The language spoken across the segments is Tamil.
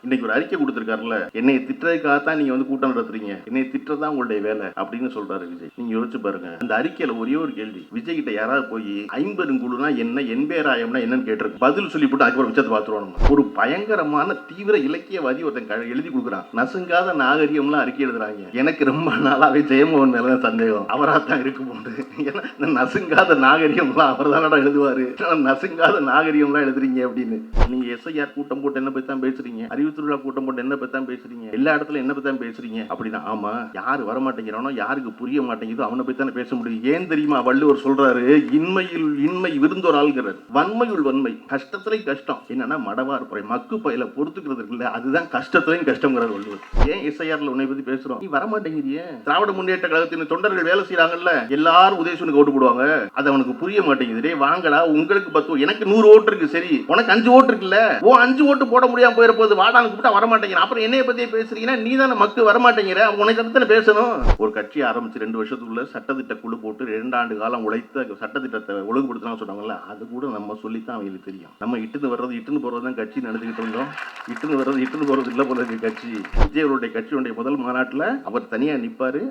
இன்னைக்கு ஒரு அறிக்கை கொடுத்துருக்காருல்ல, என்னை திட்டுறதுக்காகத்தான் நீங்க வந்து கூட்டம் நடத்துறீங்க, என்னை திட்டுறதான் உங்களுடைய வேலை அப்படின்னு சொல்றாரு விஜய். நீங்க யோசிச்சு பாருங்க. அந்த அறிக்கையில ஒரே ஒரு கேள்வி, விஜய் கிட்ட யாராவது போய் ஐம்பெருங்குழுனா என்ன, என்பேராயம்னா என்னன்னு கேட்டிருக்கு. பதில் சொல்லி போட்டு அதுக்கப்புறம் மிச்சத்தை பார்த்துருவாங்க. ஒரு பயங்கரமான தீவிர இலக்கியவாதி ஒருத்தன் எழுதி கொடுக்குறான். நசுங்காத நாகரிகம்லாம் அறிக்கை எழுதுறாங்க. எனக்கு ரொம்ப நாளாவே ஜெயமோகன் மேல சந்தேகம், அவரா தான் இருக்கு போது. ஏன்னா நசுங்காத நாகரிகம்லாம் அவர் தானடா எழுதுவாரு, நசுங்காத நாகரிகம்லாம் எழுதுறீங்க அப்படின்னு. நீங்க எஸ்ஐஆர் கூட்டம் போட்டு என்ன பத்தி தான் பேசுறீங்க, அறிவுத்துறை கூட்டம் போட்டு என்ன பத்தி தான் பேசுறீங்க, எல்லா இடத்துல என்ன பத்தி தான் பேசுறீங்க அப்படின்னா, ஆமா யாரு வர மாட்டேங்கிறானோ, யாருக்கு புரிய மாட்டேங்குதோ அவனை பத்தி தானே பேச முடியும். ஏன் தெரியுமா? வள்ளுவர் சொல்றாரு, இன்மையில் இன்மை விருந்தோர் ஆள்கிறார், வன்மையுள் வன்மை. கஷ்டத்துலையும் கஷ்டம் என்னன்னா மடவார் புறை மக்கு பயில பொறுத்துக்கிறது இருக்குல்ல, அதுதான் கஷ்டத்துலையும் கஷ்டம்ங்கிறார் வள்ளுவர். ஏன் எஸ்ஐஆர்ல உன்னை பத்தி பேசுறோம், நீ வர மாட்டேங்கிறிய. திராவிட முன்னேற்ற கழகத்தின் தொண்டர்கள் வேலை செய்யறாங்கல்ல, எல்லாரும் உதயசூனுக்கு ஓட்டு போடுவாங்க, அது அவனுக்கு புரிய மாட்டேங்குது. வாங்கடா, உங்களுக்கு 10, எனக்கு 100 ஓட்டு இருக்கு, சரி உனக்கு 5 ஓட்டு இருக்குல்ல, 5 ஓட்டு போட முடியாம போயிட போது, வாடான்னு கூப்பிட்டா வர மாட்டேங்கிற, அப்புறம் என்னைய பத்தியே பேசுறீங்கன்னா நீ தானே மக்கு வர மாட்டேங்கிற, உனக்கு தானே பேசணும். ஒரு கட்சி ஆரம்பிச்சு 2 வருஷத்துக்குள்ள சட்டத்திட்ட குழு போட்டு 2 ஆண்டு காலம் உழைத்த சட்டத்திட்டத்தை ஒழுங்குபடுத்தினா சொன்னாங்கல்ல, அது கூட நம்ம சொல்லித்தான் அவங்களுக்கு தெரியும். நம்ம இட்டுன்னு வர்றது இட்டுன்னு போறது தான் கட்சி நடந்துகிட்டு இருந்தோம். இட்டுன்னு வர்றது இட்டுன்னு போறது இல்ல போல இருக்கு கட்சி. விஜயவருடைய கட்சியுடைய முதல் மாநாட்டில் அவர் தனியா நிப்பாரு,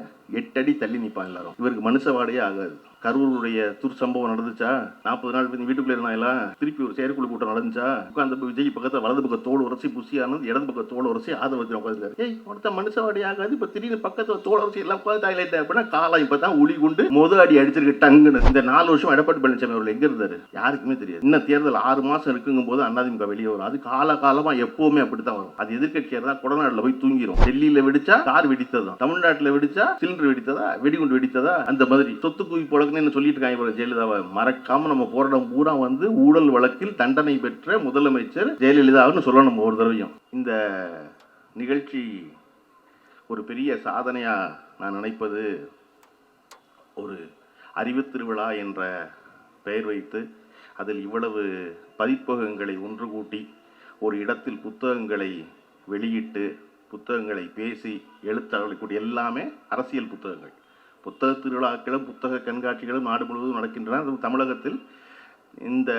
8 அடி தள்ளி நிப்பான் எல்லாரும். இவருக்கு மனுஷவாடையே ஆகாது. கரூருடைய துர்சம்பவம் நடந்துச்சா, 40 நாள் வீட்டுக்குள்ள இருந்தாங்களா, திருப்பி ஒரு செயற்குழு கூட்டம் நடந்துச்சா, உட்காந்து விஜய் பக்கத்தில் வலது பக்கம் தோல் உரசி புசியானது, இடது பக்கம் தோல் உரசி ஆதவத்தில் உட்காந்துருக்காரு. ஏய் ஒருத்த மனுஷவாடி ஆகாது, இப்ப திடீர்னு பக்கத்தில் தோல் உரசி எல்லாம் உட்காந்து ஹைலைட் அப்படின்னா காலம் இப்பதான் உளி கொண்டு அடி அடிச்சிருக்கு டங்குன்னு. இந்த 4 வருஷம் எடப்பாடி பழனிசாமி அவர்கள் எங்க இருந்தாரு யாருக்குமே தெரியாது. இன்னும் தேர்தல் 6 மாசம் இருக்குங்கும் போது அதிமுக வெளியே வரும். அது காலமா எப்பவுமே அப்படித்தான் வரும். அது எதிர்கட்சியா தான் கொடநாடுல போய் தூங்கிடும். டெல்லியில வெடிச்சா கார் வெடித்ததும், தமிழ்நாட்டில் வெடிச்சா சிலிண்டர் வெடித்ததா, வெடிகுண்டு வெடித்ததா, அந்த மாதிரி சொத்து குவி போலக்குன்னு சொல்லிட்டு இருக்காங்க ஜெயலலிதாவை. மறக்காம நம்ம போராட்டம் பூரா வந்து ஊழல் வழக்கில் தண்டனை பெற்ற முதலமைச்சர் ஜெயலலிதான்னு சொல்லணும் ஒரு தடவையும். இந்த நிகழ்ச்சி ஒரு பெரிய சாதனையா நான் நினைப்பது, ஒரு அறிவு திருவிழா என்ற பெயர் வைத்து அதில் இவ்வளவு பதிப்பகங்களை ஒன்று கூட்டி ஒரு இடத்தில் புத்தகங்களை வெளியிட்டு புத்தகங்களை பேசி எழுத்தாளர்கள் கூட்டி, எல்லாமே அரசியல் புத்தகங்கள். புத்தக திருவிழாக்களும் புத்தக கண்காட்சிகளும் நாடு முழுவதும் நடக்கின்றன. தமிழகத்தில் இந்த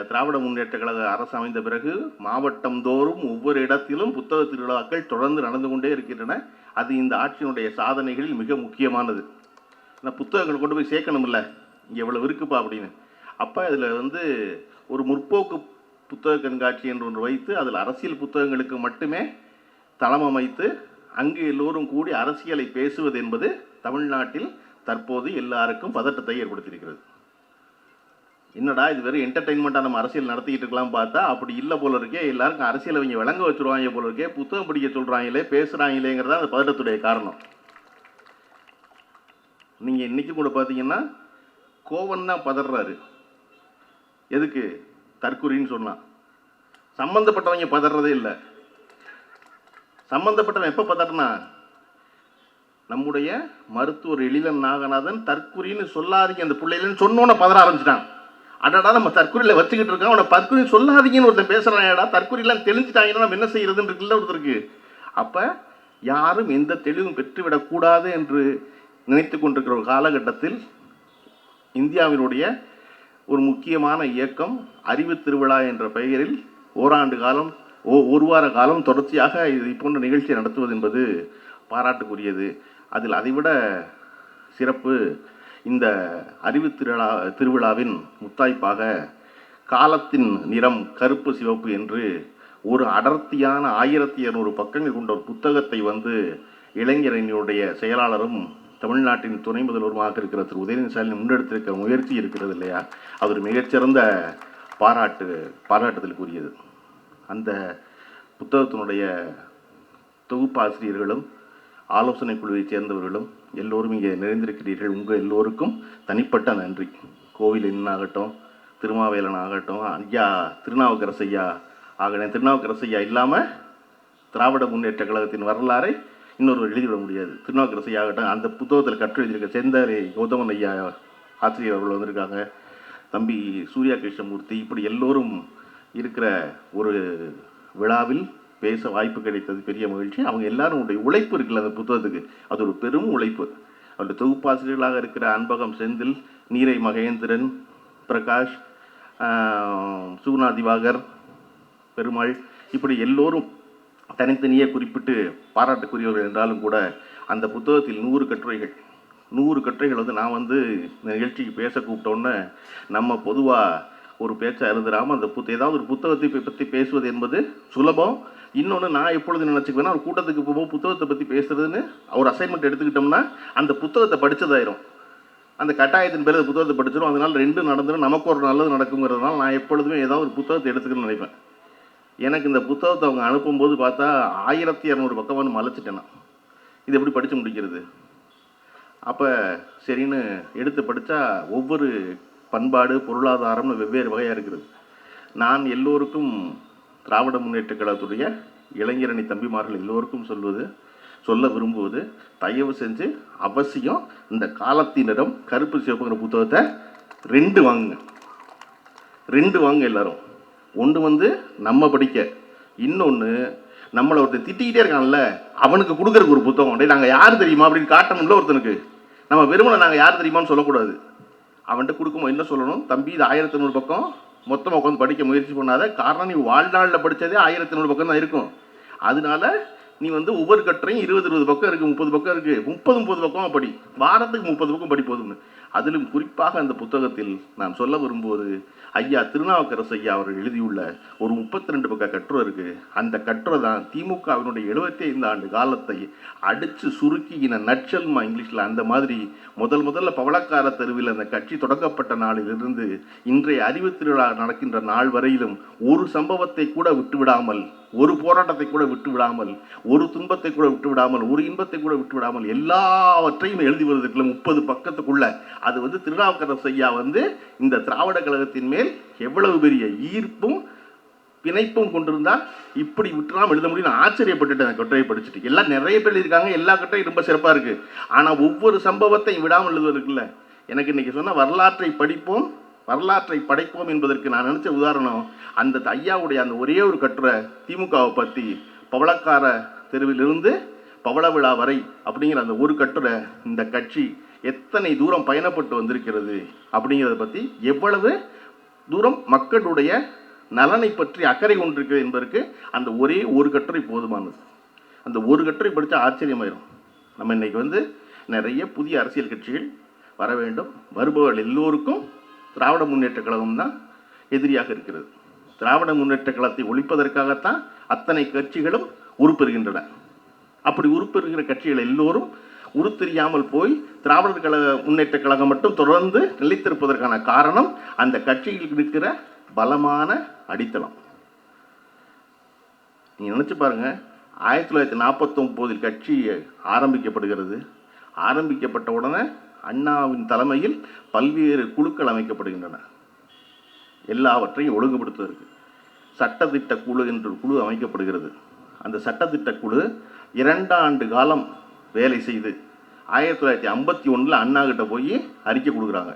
திராவிட முன்னேற்ற கழக அரசு அமைந்த பிறகு மாவட்டம் தோறும் ஒவ்வொரு இடத்திலும் புத்தக திருவிழாக்கள் தொடர்ந்து நடந்து கொண்டே இருக்கின்றன. அது இந்த ஆட்சியினுடைய சாதனைகளில் மிக முக்கியமானது. நான் புத்தகங்கள் கொண்டு போய் சேர்க்கணும்ல, இங்கே எவ்வளவு இருக்குப்பா அப்படின்னு. அப்போ அதில் வந்து ஒரு முற்போக்கு புத்தக கண்காட்சி என்று ஒன்று வைத்து அதில் அரசியல் புத்தகங்களுக்கு மட்டுமே தளம் அமைத்து அங்கு எல்லோரும் கூடி அரசியலை பேசுவது என்பது தமிழ்நாட்டில் தற்போது எல்லாருக்கும் பதட்டத்தை ஏற்படுத்தியிருக்கிறது. என்னடா இது வெறும் என்டர்டைன்மெண்ட்டாக நம்ம அரசியல் நடத்திக்கிட்டு இருக்கலாம் பார்த்தா அப்படி இல்லை போல இருக்கே, எல்லாருக்கும் அரசியல் அவங்க விளங்க வச்சுருவாங்க போல இருக்கே, புத்தகம் படிக்க சொல்கிறாங்களே பேசுகிறாங்களேங்கிறதா அந்த பதட்டத்துடைய காரணம். நீங்கள் இன்னைக்கு கூட பார்த்தீங்கன்னா கோவன் தான் பதறாரு. எதுக்கு? தற்குறின்னு சொன்னா. சம்பந்தப்பட்டவங்க பதறதே இல்லை. சம்பந்தப்பட்டவன் எப்போ பதறனா, நம்முடைய மருத்துவர் எழிலன் நாகநாதன் தற்குறின்னு சொல்லாதீங்க அந்த பிள்ளைலன்னு சொன்னோன்னு பதற ஆரம்பிச்சிட்டான். அடடா நம்ம தற்குறியில் வச்சுக்கிட்டு இருக்கோம், அவனை தற்குறி சொல்லாதீங்கன்னு ஒருத்தன் பேசுகிறான்டா, தற்குறிலாம் தெளிஞ்சிட்டாங்கன்னா நம்ம என்ன செய்யறதுன்னு இருக்குல்ல ஒருத்தருக்கு. அப்போ யாரும் எந்த தெளிவும் பெற்றுவிடக்கூடாது என்று நினைத்து கொண்டிருக்கிற ஒரு காலகட்டத்தில் இந்தியாவினுடைய ஒரு முக்கியமான இயக்கம் அறிவு திருவிழா என்ற பெயரில் ஓராண்டு காலம் ஒரு வார காலம் தொடர்ச்சியாக இது போன்ற நிகழ்ச்சியை நடத்துவது என்பது பாராட்டுக்குரியது. அதில் அதைவிட சிறப்பு, இந்த அறிவு திருவிழாவின் முத்தாய்ப்பாக காலத்தின் நிறம் கருப்பு சிவப்பு என்று ஒரு அடர்த்தியான 1200 பக்கங்கள் கொண்ட ஒரு புத்தகத்தை வந்து இளைஞரணியுடைய செயலாளரும் தமிழ்நாட்டின் துணை முதல்வருமாக இருக்கிற திரு உதயநிதி ஸ்டாலின் முன்னெடுத்திருக்கிற முயற்சி இருக்கிறது இல்லையா, அது ஒரு மிகச்சிறந்த பாராட்டுதலுக்குரியது. அந்த புத்தகத்தினுடைய தொகுப்பாசிரியர்களும் ஆலோசனை குழுவை சேர்ந்தவர்களும் எல்லோரும் இங்கே நிறைந்திருக்கிறீர்கள். உங்கள் எல்லோருக்கும் தனிப்பட்ட நன்றி. கோவில் என்னாகட்டும், திருமாவேலன் ஆகட்டும், ஐயா திருநாவுக்கரசு ஐயா ஆகட்டும். திருநாவுக்கரசு ஐயா இல்லாமல் திராவிட முன்னேற்ற கழகத்தின் வரலாறை இன்னொரு எழுதிவிட முடியாது. திருநாவுக்கரசு ஆகட்டும், அந்த புத்தகத்தில் கற்று எழுதியிருக்க செந்தாரி கௌதமன் ஐயா ஆசிரியர் அவர்கள் வந்திருக்காங்க, தம்பி சூர்யா கிருஷ்ணமூர்த்தி, இப்படி எல்லோரும் இருக்கிற ஒரு விழாவில் பேச வாய்ப்பு கிடைத்தது பெரிய மகிழ்ச்சி. அவங்க எல்லாரும் உழைப்பு இருக்குல்ல அந்த புத்தகத்துக்கு, அது ஒரு பெரும் உழைப்பு. அவருடைய தொகுப்பாசிரியர்களாக இருக்கிற அன்பகம் செந்தில், நீரை மகேந்திரன், பிரகாஷ், சுகுணா திவாகர், பெருமாள், இப்படி எல்லோரும் தனித்தனியே குறிப்பிட்டு பாராட்டுக்குரியவர்கள் என்றாலும் கூட அந்த புத்தகத்தில் 100 கட்டுரைகள் வந்து நான் வந்து இந்த நிகழ்ச்சிக்கு பேச கூப்பிட்டோன்னே நம்ம பொதுவாக ஒரு பேச்சை எழுதுறாமல் அந்த ஏதாவது ஒரு புத்தகத்தை பற்றி பேசுவது என்பது சுலபம். இன்னொன்று நான் எப்பொழுது நினச்சிக்குவேன்னா ஒரு கூட்டத்துக்கு போகும்போது புத்தகத்தை பற்றி பேசுறதுன்னு ஒரு அசைன்மெண்ட் எடுத்துக்கிட்டோம்னா அந்த புத்தகத்தை படித்ததாயிரும். அந்த கட்டாயத்தின் பேர் அந்த புத்தகத்தை படிச்சிடும். அதனால் ரெண்டும் நடந்துடும், நமக்கு ஒரு நல்லது நடக்குங்கிறதுனால நான் எப்பொழுதுமே ஏதாவது ஒரு புத்தகத்தை எடுத்துக்கணும்னு நினைப்பேன். எனக்கு இந்த புத்தகத்தை அவங்க அனுப்பும்போது பார்த்தா 1200 பக்கம் வந்து மலைச்சிட்டேன். இது எப்படி படித்து முடிக்கிறது? அப்போ சரின்னு எடுத்து படித்தா ஒவ்வொரு பண்பாடு பொருளாதாரம்னு வெவ்வேறு வகையாக இருக்குது. நான் எல்லோருக்கும் திராவிட முன்னேற்ற கழகத்துடைய இளைஞரணி தம்பிமார்கள் எல்லோருக்கும் சொல்ல விரும்புவது, தயவு செஞ்சு அவசியம் இந்த காலத்தினரும் கருப்பு சிவப்புங்கிற புத்தகத்தை 2 வாங்குங்க. 2 வாங்க எல்லாரும். ஒன்று வந்து நம்ம படிக்க, இன்னொன்று நம்மளை ஒருத்தர் திட்டிக்கிட்டே இருக்கான்ல அவனுக்கு கொடுக்குறதுக்கு ஒரு புத்தகம். டே நாங்கள் யார் தெரியுமா அப்படின்னு காட்டணும்ல ஒருத்தனுக்கு. நம்ம வெறுமனை நாங்கள் யார் தெரியுமான்னு சொல்லக்கூடாது. அவன்கிட்ட கொடுக்கும்போது என்ன சொல்லணும், தம்பி இது 1500 பக்கம் மொத்தமாக உட்காந்து படிக்க முயற்சி பண்ணாத. காரணம் நீ வாழ்நாளில் படித்ததே 1500 பக்கம் தான் இருக்கும். அதனால நீ வந்து ஒவ்வொரு கட்டுரையும் 20 பக்கம் இருக்குது, 30 பக்கம் இருக்குது, 30 பக்கம் படி, வாரத்துக்கு 30 பக்கம் படி போதும்னு. அதிலும் குறிப்பாக அந்த புத்தகத்தில் நான் சொல்ல விரும்புவது, ஐயா திருநாவுக்கரசு ஐயா அவர்கள் எழுதியுள்ள ஒரு 32 பக்க கட்டுரை இருக்குது. அந்த கட்டுரை தான் திமுகவினுடைய 75 ஆண்டு காலத்தை அடித்து சுருக்கின நட்சல்மா இங்கிலீஷில். அந்த மாதிரி முதல்ல பவளக்கார தெருவில் அந்த கட்சி தொடங்கப்பட்ட நாளிலிருந்து இன்றைய அறிவு திருவிழா நடக்கின்ற நாள் வரையிலும் ஒரு சம்பவத்தை கூட விட்டுவிடாமல், ஒரு போராட்டத்தை கூட விட்டுவிடாமல், ஒரு துன்பத்தை கூட விட்டுவிடாமல், ஒரு இன்பத்தை கூட விட்டுவிடாமல் எல்லாவற்றையும் எழுதி வருவதற்குள்ள 30 பக்கத்துக்குள்ள அது வந்து திருநாவுக்கரசு ஐயா வந்து இந்த திராவிட கழகத்தின் மேல் எவ்வளவு பெரிய ஈர்ப்பும் பிணைப்பும் கொண்டிருந்தா இப்படி விட்டுலாம் எழுத முடியும். நான் ஆச்சரியப்பட்டுட்டேன் அந்த கட்டுரையை படிச்சுட்டு. எல்லாம் நிறைய பேர் இருக்காங்க, எல்லா கட்டுரையும் ரொம்ப சிறப்பாக இருக்குது. ஆனால் ஒவ்வொரு சம்பவத்தையும் விடாமல் எழுதுவதற்குள்ள எனக்கு இன்னைக்கு சொன்ன வரலாற்றை படிப்போம் வரலாற்றை படைப்போம் என்பதற்கு நான் நினச்ச உதாரணம் அந்த ஐயாவுடைய அந்த ஒரே ஒரு கட்டுரை திமுகவை பற்றி, பவளக்கார தெருவிலிருந்து பவள விழா வரை அப்படிங்கிற அந்த ஒரு கட்டுரை இந்த கட்சி எத்தனை தூரம் பயணப்பட்டு வந்திருக்கிறது அப்படிங்கிறத பற்றி, எவ்வளவு தூரம் மக்களுடைய நலனை பற்றி அக்கறை கொண்டிருக்கிறது என்பதற்கு அந்த ஒரே ஒரு கட்டுரை போதுமானது. அந்த ஒரு கட்டுரை படித்தா ஆச்சரியமாயிரும். நம்ம இன்னைக்கு வந்து நிறைய புதிய அரசியல் கட்சிகள் வர வேண்டும். வருபவர்கள் எல்லோருக்கும் திராவிட முன்னேற்ற கழகம் தான் எதிரியாக இருக்கிறது. திராவிட முன்னேற்ற கழகத்தை ஒழிப்பதற்காகத்தான் அத்தனை கட்சிகளும் உருப்பெறுகின்றன. அப்படி உருப்பெறுகிற கட்சிகள் எல்லோரும் உருத்தெரியாமல் போய் திராவிடர் கழக முன்னேற்ற கழகம் மட்டும் தொடர்ந்து நிலைத்திருப்பதற்கான காரணம் அந்த கட்சிகளுக்கு இருக்கிற பலமான அடித்தளம். நீங்கள் நினச்சி பாருங்க, 1949 கட்சி ஆரம்பிக்கப்படுகிறது. ஆரம்பிக்கப்பட்ட உடனே அண்ணாவின் தலைமையில் பல்வேறு குழுக்கள் அமைக்கப்படுகின்றன. எல்லாவற்றையும் ஒழுங்குபடுத்துவதற்கு சட்டத்திட்ட குழு என்று குழு அமைக்கப்படுகிறது. அந்த சட்டத்திட்ட குழு 2 ஆண்டு காலம் வேலை செய்து 1951 அண்ணா கிட்ட போய் அறிக்கை கொடுக்குறாங்க.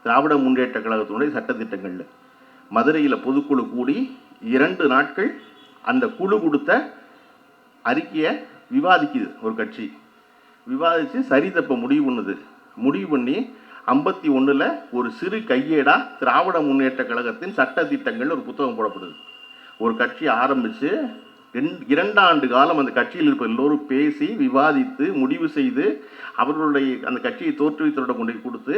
திராவிட முன்னேற்ற கழகத்தினுடைய சட்டத்திட்டங்கள் மதுரையில் பொதுக்குழு கூடி 2 நாட்கள் அந்த குழு கொடுத்த அறிக்கையை விவாதிக்குது. ஒரு கட்சி விவாதித்து சரி தப்ப முடிவு பண்ணி 51 ஒரு சிறு கையேடா திராவிட முன்னேற்ற கழகத்தின் சட்டத்திட்டங்கள் ஒரு புத்தகம் போடப்படுது. ஒரு கட்சி ஆரம்பித்து 2 ஆண்டு காலம் அந்த கட்சியில் இருப்ப எல்லோரும் பேசி விவாதித்து முடிவு செய்து அவர்களுடைய அந்த கட்சியை தோற்றுவித்தோட கொண்டு கொடுத்து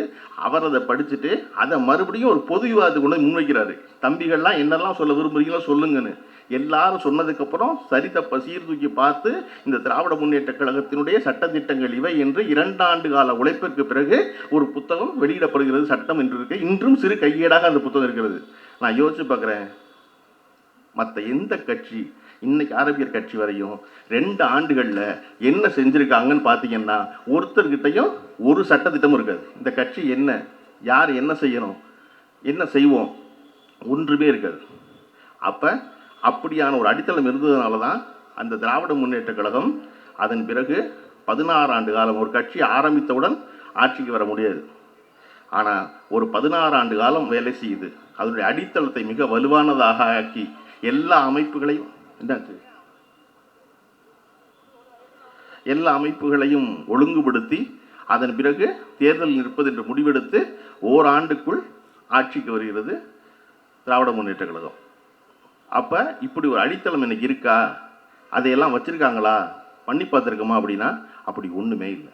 அவர் அதை படிச்சுட்டு அதை மறுபடியும் ஒரு பொது விவாதத்தை கொண்டு முன்வைக்கிறாரு. தம்பிகள்லாம் என்னெல்லாம் சொல்ல விரும்புகிறீங்களோ சொல்லுங்கன்னு எல்லாரும் சொன்னதுக்கப்புறம் சரி தப்ப சீர்தூக்கி பார்த்து இந்த திராவிட முன்னேற்ற கழகத்தினுடைய சட்டத்திட்டங்கள் இவை என்று 2 ஆண்டு கால உழைப்பிற்கு பிறகு ஒரு புத்தகம் வெளியிடப்படுகிறது. சட்டம் என்று இருக்கு. இன்றும் சிறு கையேடாக அந்த புத்தகம் இருக்கிறது. நான் யோசிச்சு பார்க்குறேன், மற்ற எந்த கட்சி இன்னைக்கு ஆரம்பிக்கிற கட்சி வரையும் 2 ஆண்டுகளில் என்ன செஞ்சுருக்காங்கன்னு பார்த்தீங்கன்னா ஒருத்தர்கிட்டையும் ஒரு சட்டத்திட்டமும் இருக்காது. இந்த கட்சி என்ன, யார் என்ன செய்யணும், என்ன செய்வோம், ஒன்றுமே இருக்காது. அப்போ அப்படியான ஒரு அடித்தளம் இருந்ததுனால தான் அந்த திராவிட முன்னேற்ற கழகம் அதன் பிறகு 16 ஆண்டு காலம் ஒரு கட்சி ஆரம்பித்தவுடன் ஆட்சிக்கு வர முடியாது. ஆனால் ஒரு 16 ஆண்டு காலம் வேலை செய்யுது. அதனுடைய அடித்தளத்தை மிக வலுவானதாக ஆக்கி எல்லா அமைப்புகளையும் ஒழுங்குபடுத்தி அதன் பிறகு தேர்தல் நிற்பது என்று முடிவெடுத்து ஓராண்டுக்குள் ஆட்சிக்கு வருகிறது திராவிட முன்னேற்ற கழகம். அப்போ இப்படி ஒரு அடித்தளம் எனக்கு இருக்கா, அதையெல்லாம் வச்சுருக்காங்களா, பண்ணி பார்த்துருக்கோமா அப்படின்னா அப்படி ஒன்றுமே இல்லை.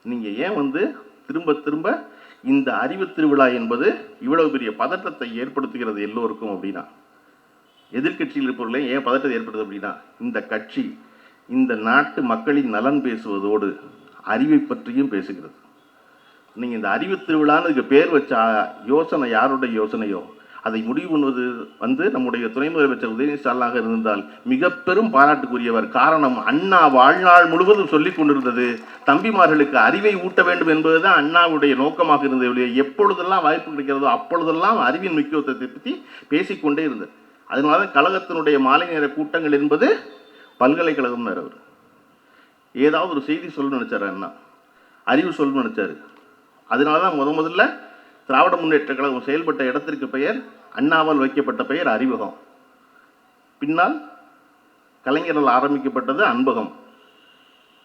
நீங்கள் ஏன் வந்து திரும்ப திரும்ப இந்த அறிவு திருவிழா என்பது இவ்வளவு பெரிய பதட்டத்தை ஏற்படுத்துகிறது எல்லோருக்கும் அப்படின்னா, எதிர்கட்சியில் இருப்பவர்களே ஏன் பதட்டத்தை ஏற்படுது அப்படின்னா, இந்த கட்சி இந்த நாட்டு மக்களின் நலன் பேசுவதோடு அறிவை பற்றியும் பேசுகிறது. நீங்கள் இந்த அறிவு திருவிழான்னு இதுக்கு பேர் வச்ச யோசனை யாருடைய யோசனையோ அதை முடிவு பண்ணுவது வந்து நம்முடைய துணை முதலமைச்சர் உதயநிதி ஸ்டாலினாக இருந்தால் மிக பெரும் பாராட்டுக்குரியவர். காரணம், அண்ணா வாழ்நாள் முழுவதும் சொல்லிக் கொண்டிருந்தது தம்பிமார்களுக்கு அறிவை ஊட்ட வேண்டும் என்பதுதான் அண்ணாவுடைய நோக்கமாக இருந்தது. எப்பொழுதெல்லாம் வாய்ப்பு கிடைக்கிறதோ அப்பொழுதெல்லாம் அறிவின் முக்கியத்துவத்தை பற்றி பேசிக்கொண்டே இருந்தது. அதனால தான் கழகத்தினுடைய மாலை நேர கூட்டங்கள் என்பது பல்கலைக்கழகம் வேறு. அவர் ஏதாவது ஒரு செய்தி சொல்லணும்னு நினைச்சார், அண்ணா அறிவு சொல்லணும்னு நினைச்சாரு. அதனால தான் முதல்ல திராவிட முன்னேற்ற கழகம் செயல்பட்ட இடத்திற்கு பெயர் அண்ணாவால் வைக்கப்பட்ட பெயர் அறிவகம். பின்னால் கலைஞரால் ஆரம்பிக்கப்பட்டது அன்பகம்.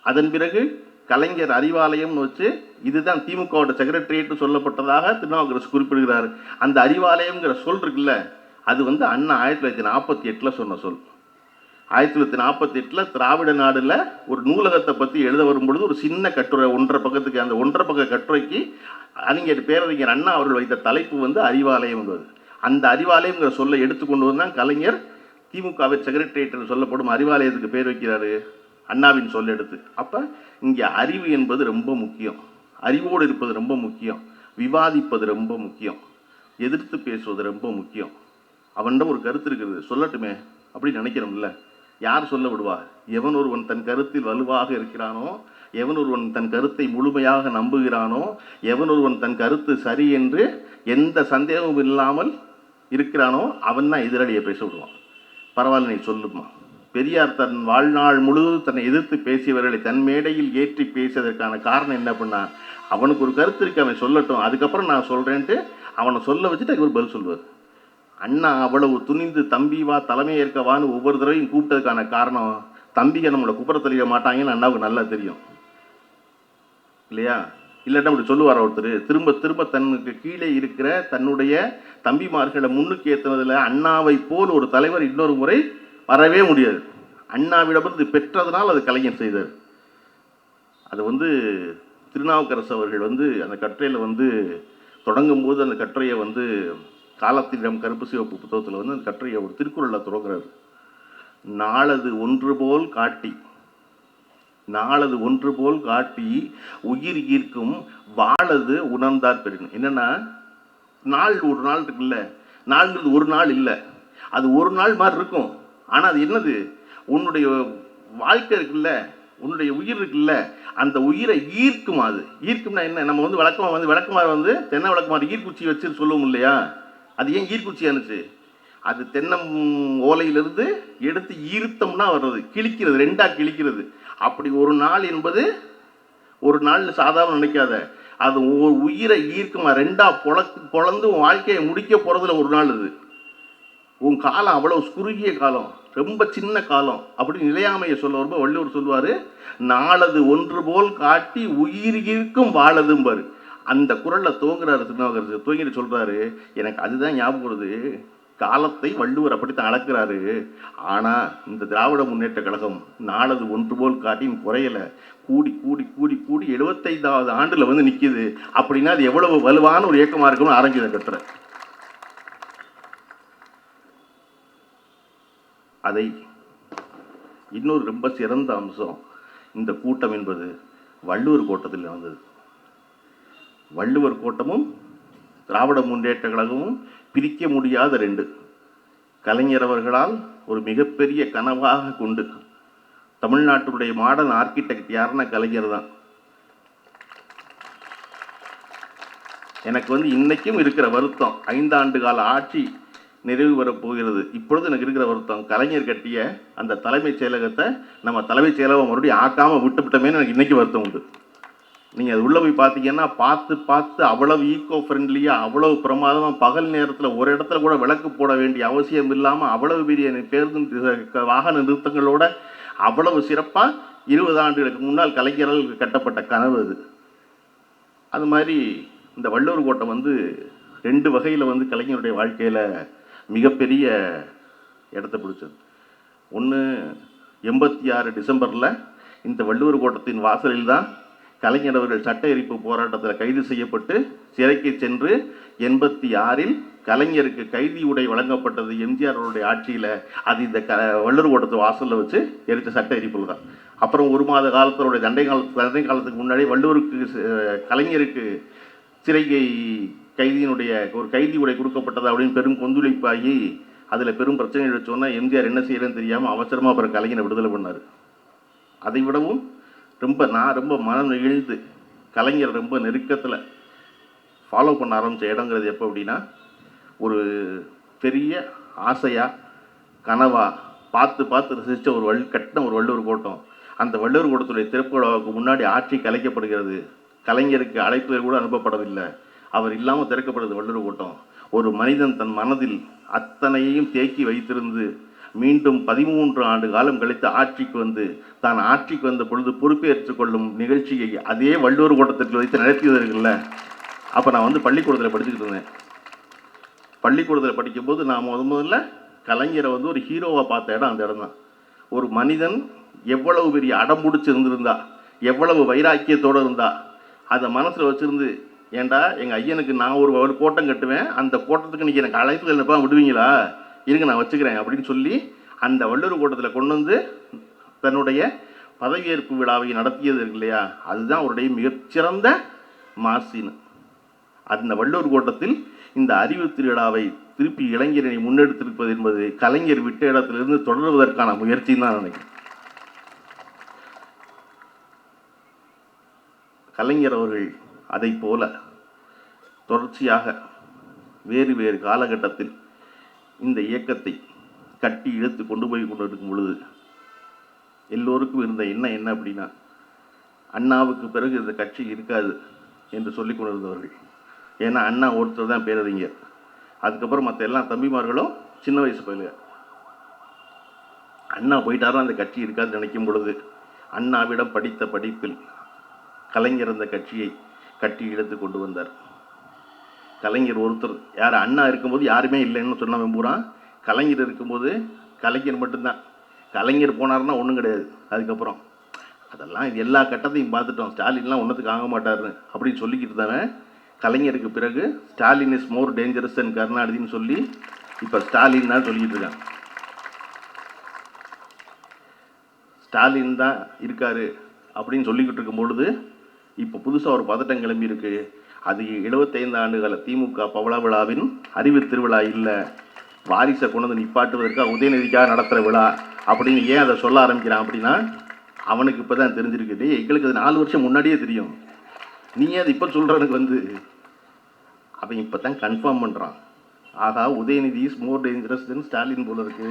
அதன் பிறகு கலைஞர் அறிவாலயம்னு வச்சு இதுதான் திமுகவோட செக்ரட்டரியேட் சொல்லப்பட்டதாக திருநாவுக்கரசு குறிப்பிடுகிறார். அந்த அறிவாலயம்ங்கிற சொல் இருக்குல்ல, அது வந்து அண்ணா 1948 சொன்ன சொல். 1948 திராவிட நாடுல ஒரு நூலகத்தை பற்றி எழுத வரும்பொழுது ஒரு சின்ன கட்டுரை 1.5 பக்கத்துக்கு, அந்த 1.5 பக்க கட்டுரைக்கு அறிஞர் பேரறிஞர் அண்ணா அவர்கள் வைத்த தலைப்பு வந்து அறிவாலயம் என்பது. அந்த அறிவாலயம்ங்கிற சொல்லை எடுத்துக்கொண்டு வந்தால் கலைஞர் திமுகவின் செக்ரட்டரியேட் என்று சொல்லப்படும் அறிவாலயத்துக்கு பேர் வைக்கிறாரு, அண்ணாவின் சொல் எடுத்து. அப்போ இங்கே அறிவு என்பது ரொம்ப முக்கியம், அறிவோடு இருப்பது ரொம்ப முக்கியம், விவாதிப்பது ரொம்ப முக்கியம், எதிர்த்து பேசுவது ரொம்ப முக்கியம். அவன்கிட்ட ஒரு கருத்து இருக்குது சொல்லட்டுமே அப்படின்னு நினைக்கிறோம்ல, யார் சொல்ல விடுவா? எவன் ஒருவன் தன் கருத்தில் வலுவாக இருக்கிறானோ, எவன் ஒருவன் தன் கருத்தை முழுமையாக நம்புகிறானோ, எவன் ஒருவன் தன் கருத்து சரி என்று எந்த சந்தேகமும் இல்லாமல் இருக்கிறானோ அவன் தான் எதிரடியை பேச விடுவான். பரவாயில்ல நீ சொல்லுமா. பெரியார் தன் வாழ்நாள் முழுவதும் தன்னை எதிர்த்து பேசியவர்களை தன் மேடையில் ஏற்றி பேசியதற்கான காரணம் என்ன பண்ணா, அவனுக்கு ஒரு கருத்து இருக்கு, அவன் சொல்லட்டும், அதுக்கப்புறம் நான் சொல்கிறேன்ட்டு அவனை சொல்ல வச்சுட்டு அதுக்கு ஒரு பதில் சொல்லுவார். அண்ணா அவ்வளவு துணிந்து தம்பி வா தலைமை ஏற்கவான்னு ஒவ்வொரு தடவையும் கூப்பிட்டதுக்கான காரணம், தம்பியை நம்மளை குப்புற தெளிய மாட்டாங்கன்னு அண்ணாவுக்கு நல்லா தெரியும் இல்லையா? இல்லாட்டா அப்படி சொல்லுவார் ஒருத்தர். திரும்ப திரும்ப தன்னுக்கு கீழே இருக்கிற தன்னுடைய தம்பிமார்களை முன்னுக்கு ஏற்றினதில் அண்ணாவை போல் ஒரு தலைவர் இன்னொரு முறை வரவே முடியாது. அண்ணாவிடமிருந்து பெற்றதுனால் அது கலைஞர் செய்தார். அது வந்து திருநாவுக்கரசு அவர்கள் வந்து அந்த கட்டுரையில் வந்து தொடங்கும் போது அந்த கட்டுரையை வந்து காலத்திடம் கருப்பு சிவப்பு புத்தகத்தில் வந்து அந்த கட்டுரையை ஒரு திருக்குறளில் தொடங்குறாரு. நாளது ஒன்று போல் காட்டி, நாளது ஒன்று போல் காட்டி உயிர் ஈர்க்கும் வாழது உணர்ந்தார் பெருங்க. என்னன்னா, நாள் ஒரு நாள் இருக்குல்ல, நாள்ங்கிறது ஒரு நாள் இல்லை, அது ஒரு நாள் மாதிரி இருக்கும். ஆனால் அது என்னது, உன்னுடைய வாழ்க்கை இருக்குல்ல, உன்னுடைய உயிர் இருக்குல்ல, அந்த உயிரை ஈர்க்கும். அது ஈர்க்கும்னா என்ன, நம்ம வந்து விளக்கமாறு வந்து தென்னை விளக்கமாறு ஈர்க்குச்சி வச்சு சொல்லுவோம் இல்லையா? அது ஏன் ஈர்க்குச்சியானுச்சு? அது தென்னம் ஓலையிலிருந்து எடுத்து ஈர்த்தம்னா வர்றது, கிழிக்கிறது, ரெண்டாக கிழிக்கிறது. அப்படி ஒரு நாள் என்பது ஒரு நாள் சாதாரண நினைக்காத, அது உயிரை ஈர்க்குமா, ரெண்டா பொழந்து உன் வாழ்க்கையை முடிக்க போகிறதுல ஒரு நாள். இது உன் காலம் அவ்வளோ குறுகிய காலம், ரொம்ப சின்ன காலம். அப்படி நிலையாமையை சொல்ல வரும்போது வள்ளுவர் சொல்லுவார், நாளது ஒன்று போல் காட்டி உயிர் ஈர்க்கும் வாழதும்பாரு. அந்த குரலில் துவங்குறாரு திருநாவுக்கரசு. துவங்கிட்டு சொல்கிறாரு, எனக்கு அதுதான் ஞாபகம் வருது, காலத்தை வள்ளுவர் அப்படித்தான் அளக்கிறாரு. ஆனால் இந்த திராவிட முன்னேற்ற கழகம் நாளது ஒன்று போல் காட்டின்னு குறையலை, கூடி கூடி கூடி கூடி 75வது ஆண்டில் வந்து நிற்கிது. அப்படின்னா அது எவ்வளவு வலுவான ஒரு இயக்கமாக இருக்குன்னு ஆரம்பிச்சதை கட்டுற. அதை இன்னொரு ரொம்ப சிறந்த அம்சம், இந்த கூட்டம் என்பது வள்ளுவர் கோட்டத்தில் நடந்தது. வள்ளுவர் கோட்டமும் திராவிட முன்னேற்ற கழகமும் பிரிக்க முடியாத ரெண்டு. கலைஞர் அவர்களால் ஒரு மிகப்பெரிய கனவாக கொண்டு தமிழ்நாட்டுடைய மாடர்ன் ஆர்கிடெக்ட் யாருன்னா கலைஞர் தான். எனக்கு வந்து இன்னைக்கும் இருக்கிற வருத்தம், 5 ஆண்டு கால ஆட்சி நிறைவு வரப்போகிறது. இப்பொழுது எனக்கு இருக்கிற வருத்தம், கலைஞர் கட்டிய அந்த தலைமைச் செயலகத்தை நம்ம தலைமைச் செயலகம் மறுபடியும் ஆக்காமல் விட்டுவிட்டோமேன்னு எனக்கு இன்னைக்கு வருத்தம் உண்டு. நீங்கள் அது உள்ளே போய் பார்த்தீங்கன்னா பார்த்து அவ்வளவு ஈக்கோ ஃப்ரெண்ட்லியாக, அவ்வளவு பிரமாதமாக, பகல் நேரத்தில் ஒரு இடத்துல கூட விளக்கு போட வேண்டிய அவசியம் இல்லாமல் அவ்வளவு பெரிய பேருந்து வாகன நிறுத்தங்களோட அவ்வளவு சிறப்பாக 20 ஆண்டுகளுக்கு முன்னால் கலைஞரால் கட்டப்பட்ட கனவு அது. அது மாதிரி இந்த வள்ளுவர் கோட்டம் வந்து 2 வகையில் வந்து கலைஞருடைய வாழ்க்கையில் மிகப்பெரிய இடத்தை பிடிச்சது. ஒன்று 86 டிசம்பரில் இந்த வள்ளுவர் கோட்டத்தின் வாசலில் தான் கலைஞர் அவர்கள் சட்ட எரிப்பு போராட்டத்தில் கைது செய்யப்பட்டு சிறைக்கு சென்று 86 கலைஞருக்கு கைதி உடை வழங்கப்பட்டது எம்ஜிஆர் அவருடைய ஆட்சியில். அது இந்த வள்ளுவர் கோட்டத்து வாசலில் வச்சு எரித்த சட்ட எரிப்பில் தான். அப்புறம் 1 மாத காலத்தினுடைய தண்டை காலத்துக்கு முன்னாடி வள்ளுவருக்கு கலைஞருக்கு சிறைகை கைதியினுடைய ஒரு கைதி உடை கொடுக்கப்பட்டது அப்படின்னு பெரும் கொந்தளிப்பாகி அதில் பெரும் பிரச்சனை வச்சோன்னா எம்ஜிஆர் என்ன செய்யறதுன்னு தெரியாமல் அவசரமாக அப்புறம் கலைஞரை விடுதலை பண்ணார். அதை விடவும் நான் ரொம்ப மனம் நெகிழ்ந்து கலைஞர் ரொம்ப நெருக்கத்தில் ஃபாலோ பண்ண ஆரம்பித்த இடங்கிறது எப்போ அப்படின்னா, ஒரு பெரிய ஆசையாக கனவாக பார்த்து ரசித்த கட்டின ஒரு வள்ளுவர் கோட்டம். அந்த வள்ளுவர் கோட்டத்துடைய திறப்பு விழாவுக்கு முன்னாடி ஆட்சி கலைக்கப்படுகிறது. கலைஞருக்கு அழைப்புகள் கூட அனுப்பப்படவில்லை. அவர் இல்லாமல் திறக்கப்படுது வள்ளுவர் கோட்டம். ஒரு மனிதன் தன் மனதில் அத்தனையையும் தேக்கி வைத்திருந்து மீண்டும் 13 ஆண்டு காலம் கழித்து ஆட்சிக்கு வந்து தான் ஆட்சிக்கு வந்த பொழுது பொறுப்பேற்றுக் கொள்ளும் நிகழ்ச்சியை அதே வள்ளுவர் கோட்டத்திற்கு வைத்து நடத்தியதற்குல்ல. அப்போ நான் பள்ளிக்கூடத்தில் படிச்சுக்கிட்டு இருந்தேன். பள்ளிக்கூடத்தில் படிக்கும்போது நான் முதல்ல கலைஞரை ஒரு ஹீரோவாக பார்த்த இடம் அந்த இடம் தான். ஒரு மனிதன் எவ்வளவு பெரிய அடம் பிடிச்சி இருந்திருந்தா, எவ்வளவு வைராக்கியத்தோடு இருந்தா, அதை மனசில் வச்சுருந்து, ஏண்டா எங்கள் ஐயனுக்கு நான் ஒரு கோட்டம் கட்டுவேன், அந்த கோட்டத்துக்கு நீங்கள் எனக்கு அழைப்பு என்னப்பா விடுவீங்களா, இருங்க நான் வச்சுக்கிறேன் அப்படின்னு சொல்லி அந்த வள்ளுவர் கோட்டத்தில் கொண்டு தன்னுடைய பதவியேற்பு விழாவை நடத்தியது இருக்கு இல்லையா, அதுதான் அவருடைய மிகச்சிறந்த மாசின்னு. அந்த வள்ளுவர் கோட்டத்தில் இந்த அறிவு திருவிழாவை திருப்பி இளைஞரை முன்னெடுத்திருப்பது என்பது கலைஞர் விட்ட இடத்திலிருந்து தொடர்வதற்கான முயற்சின்னு தான் நினைக்கிறேன். கலைஞர் அவர்கள் அதை போல தொடர்ச்சியாக வேறு வேறு காலகட்டத்தில் இந்த இயக்கத்தை கட்டி இழுத்து கொண்டு போய் கொண்டிருக்கும் பொழுது எல்லோருக்கும் இருந்த எண்ணம் என்ன அப்படின்னா, அண்ணாவுக்கு பிறகு இந்த கட்சி இருக்காது என்று சொல்லிக் கொண்டிருந்தவர்கள். ஏன்னா அண்ணா ஒருத்தர் தான் பேரறிஞர், அதுக்கப்புறம் மற்ற எல்லா தம்பிமார்களும் சின்ன வயசு பயிலுங்க. அண்ணா போயிட்டாரும் அந்த கட்சி இருக்காதுன்னு நினைக்கும் பொழுது அண்ணாவிடம் படித்த படிப்பில் கலைஞர் அந்த கட்சியை கட்டி இழுத்து கொண்டு வந்தார். கலைஞர் ஒருத்தர், யார் அண்ணா இருக்கும்போது யாருமே இல்லைன்னு சொன்னவன் பூரா கலைஞர் இருக்கும்போது கலைஞர் மட்டும்தான். கலைஞர் போனார்னா ஒன்றும் கிடையாது. அதுக்கப்புறம் அதெல்லாம் இது எல்லா கட்டத்தையும் பார்த்துட்டோம், ஸ்டாலின்லாம் ஒன்றத்துக்கு ஆக மாட்டாருன்னு அப்படின்னு சொல்லிக்கிட்டு தானே கலைஞருக்கு பிறகு Stalin is more dangerous and கருணாநிதினு சொல்லி இப்போ ஸ்டாலின் தான் சொல்லிக்கிட்டு இருக்காங்க. ஸ்டாலின் தான் இருக்காரு அப்படின்னு சொல்லிக்கிட்டு இருக்கும் பொழுது இப்போ புதுசாக ஒரு பதட்டம் கிளம்பி இருக்கு. அது 75 ஆண்டுகால திமுக பவள விழாவின் அறிவு திருவிழா இல்லை, வாரிசை கொண்டு நிப்பாட்டுவதற்காக உதயநிதிக்காக நடத்துகிற விழா அப்படின்னு ஏன் அதை சொல்ல ஆரம்பிக்கிறான் அப்படின்னா, அவனுக்கு இப்போ தான் தெரிஞ்சிருக்குது. எங்களுக்கு அது 4 வருஷம் முன்னாடியே தெரியும், நீ அது இப்போ சொல்கிறனுக்கு அவன் இப்போ தான் கன்ஃபார்ம் பண்ணுறான். ஆகா, உதயநிதி இஸ் மோர் டேஞ்சரஸ் தென் ஸ்டாலின் போல இருக்கு.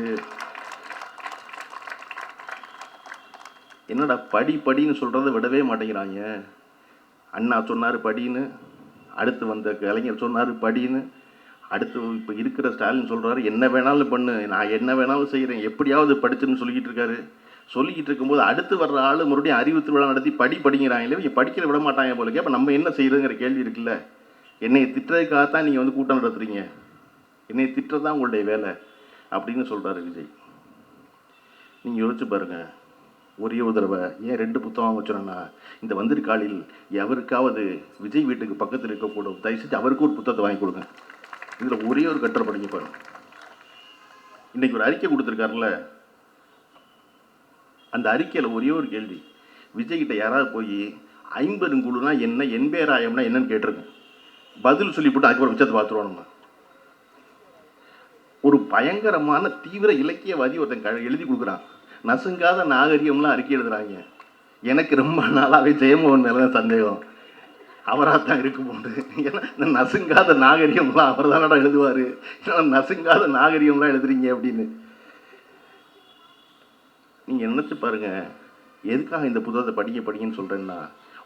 என்னடா படின்னு சொல்கிறத விடவே மாட்டேங்கிறாங்க. அண்ணா சொன்னார் படின்னு, அடுத்து வந்த கலைஞர் சொன்னார் படின்னு, அடுத்து இப்போ இருக்கிற ஸ்டாலின் சொல்கிறாரு என்ன வேணாலும் பண்ணு, நான் என்ன வேணாலும் செய்கிறேன், எப்படியாவது படிச்சுன்னு சொல்லிக்கிட்டு இருக்காரு. சொல்லிக்கிட்டு இருக்கும்போது அடுத்து வர்ற ஆள் மறுபடியும் அறிவு திருவிழா நடத்தி படிங்கிறாங்களே, இங்கே படிக்கிற விட மாட்டாங்க போலக்கே. அப்போ நம்ம என்ன செய்யறதுங்கிற கேள்வி இருக்குல்ல. என்னை திட்டுறதுக்காகத்தான் நீங்கள் கூட்டம் நடத்துறீங்க, என்னை திட்டுறதான் உங்களுடைய வேலை அப்படின்னு சொல்கிறாரு விஜய். நீங்கள் யோசிச்சு பாருங்கள். ஒரே ஒரு தடவை ஏன் 2 புத்தகம் வச்சோன்னா, இந்த வந்திருக்காளில் எவருக்காவது விஜய் வீட்டுக்கு பக்கத்தில் இருக்கக்கூடும், தயவுசெய்து அவருக்கு ஒரு புத்தகத்தை வாங்கி கொடுங்க. இதில் ஒரே ஒரு கட்டுரை படிங்க பாருங்க. இன்றைக்கி ஒரு அறிக்கை கொடுத்துருக்காருல, அந்த அறிக்கையில் ஒரே ஒரு கேள்வி, விஜய்கிட்ட யாராவது போய் 50 குழுனா என்ன, எண்பேராயம்னா என்னன்னு கேட்டிருக்கேன். பதில் சொல்லிவிட்டு அதுக்கப்புறம் மிச்சத்தை பார்த்துருவோம். நம்ம ஒரு பயங்கரமான தீவிர இலக்கியவாதி ஒருத்தன் எழுதி கொடுக்குறான், நசுங்காத நாகரிகம்லாம் அறிக்கை எழுதுறாங்க. எனக்கு ரொம்ப நாளாகவே ஜெயமோகன் மேலே தான் சந்தேகம், அவராக தான் இருக்கும் போது. ஏன்னா இந்த நசுங்காத நாகரிகம்லாம் அவர் தானடா எழுதுவார், ஏன்னா நசுங்காத நாகரிகம்லாம் எழுதுறீங்க அப்படின்னு. நீங்கள் நினச்சி பாருங்கள், எதுக்காக இந்த புத்தகத்தை படிங்கன்னு சொல்கிறேன்னா,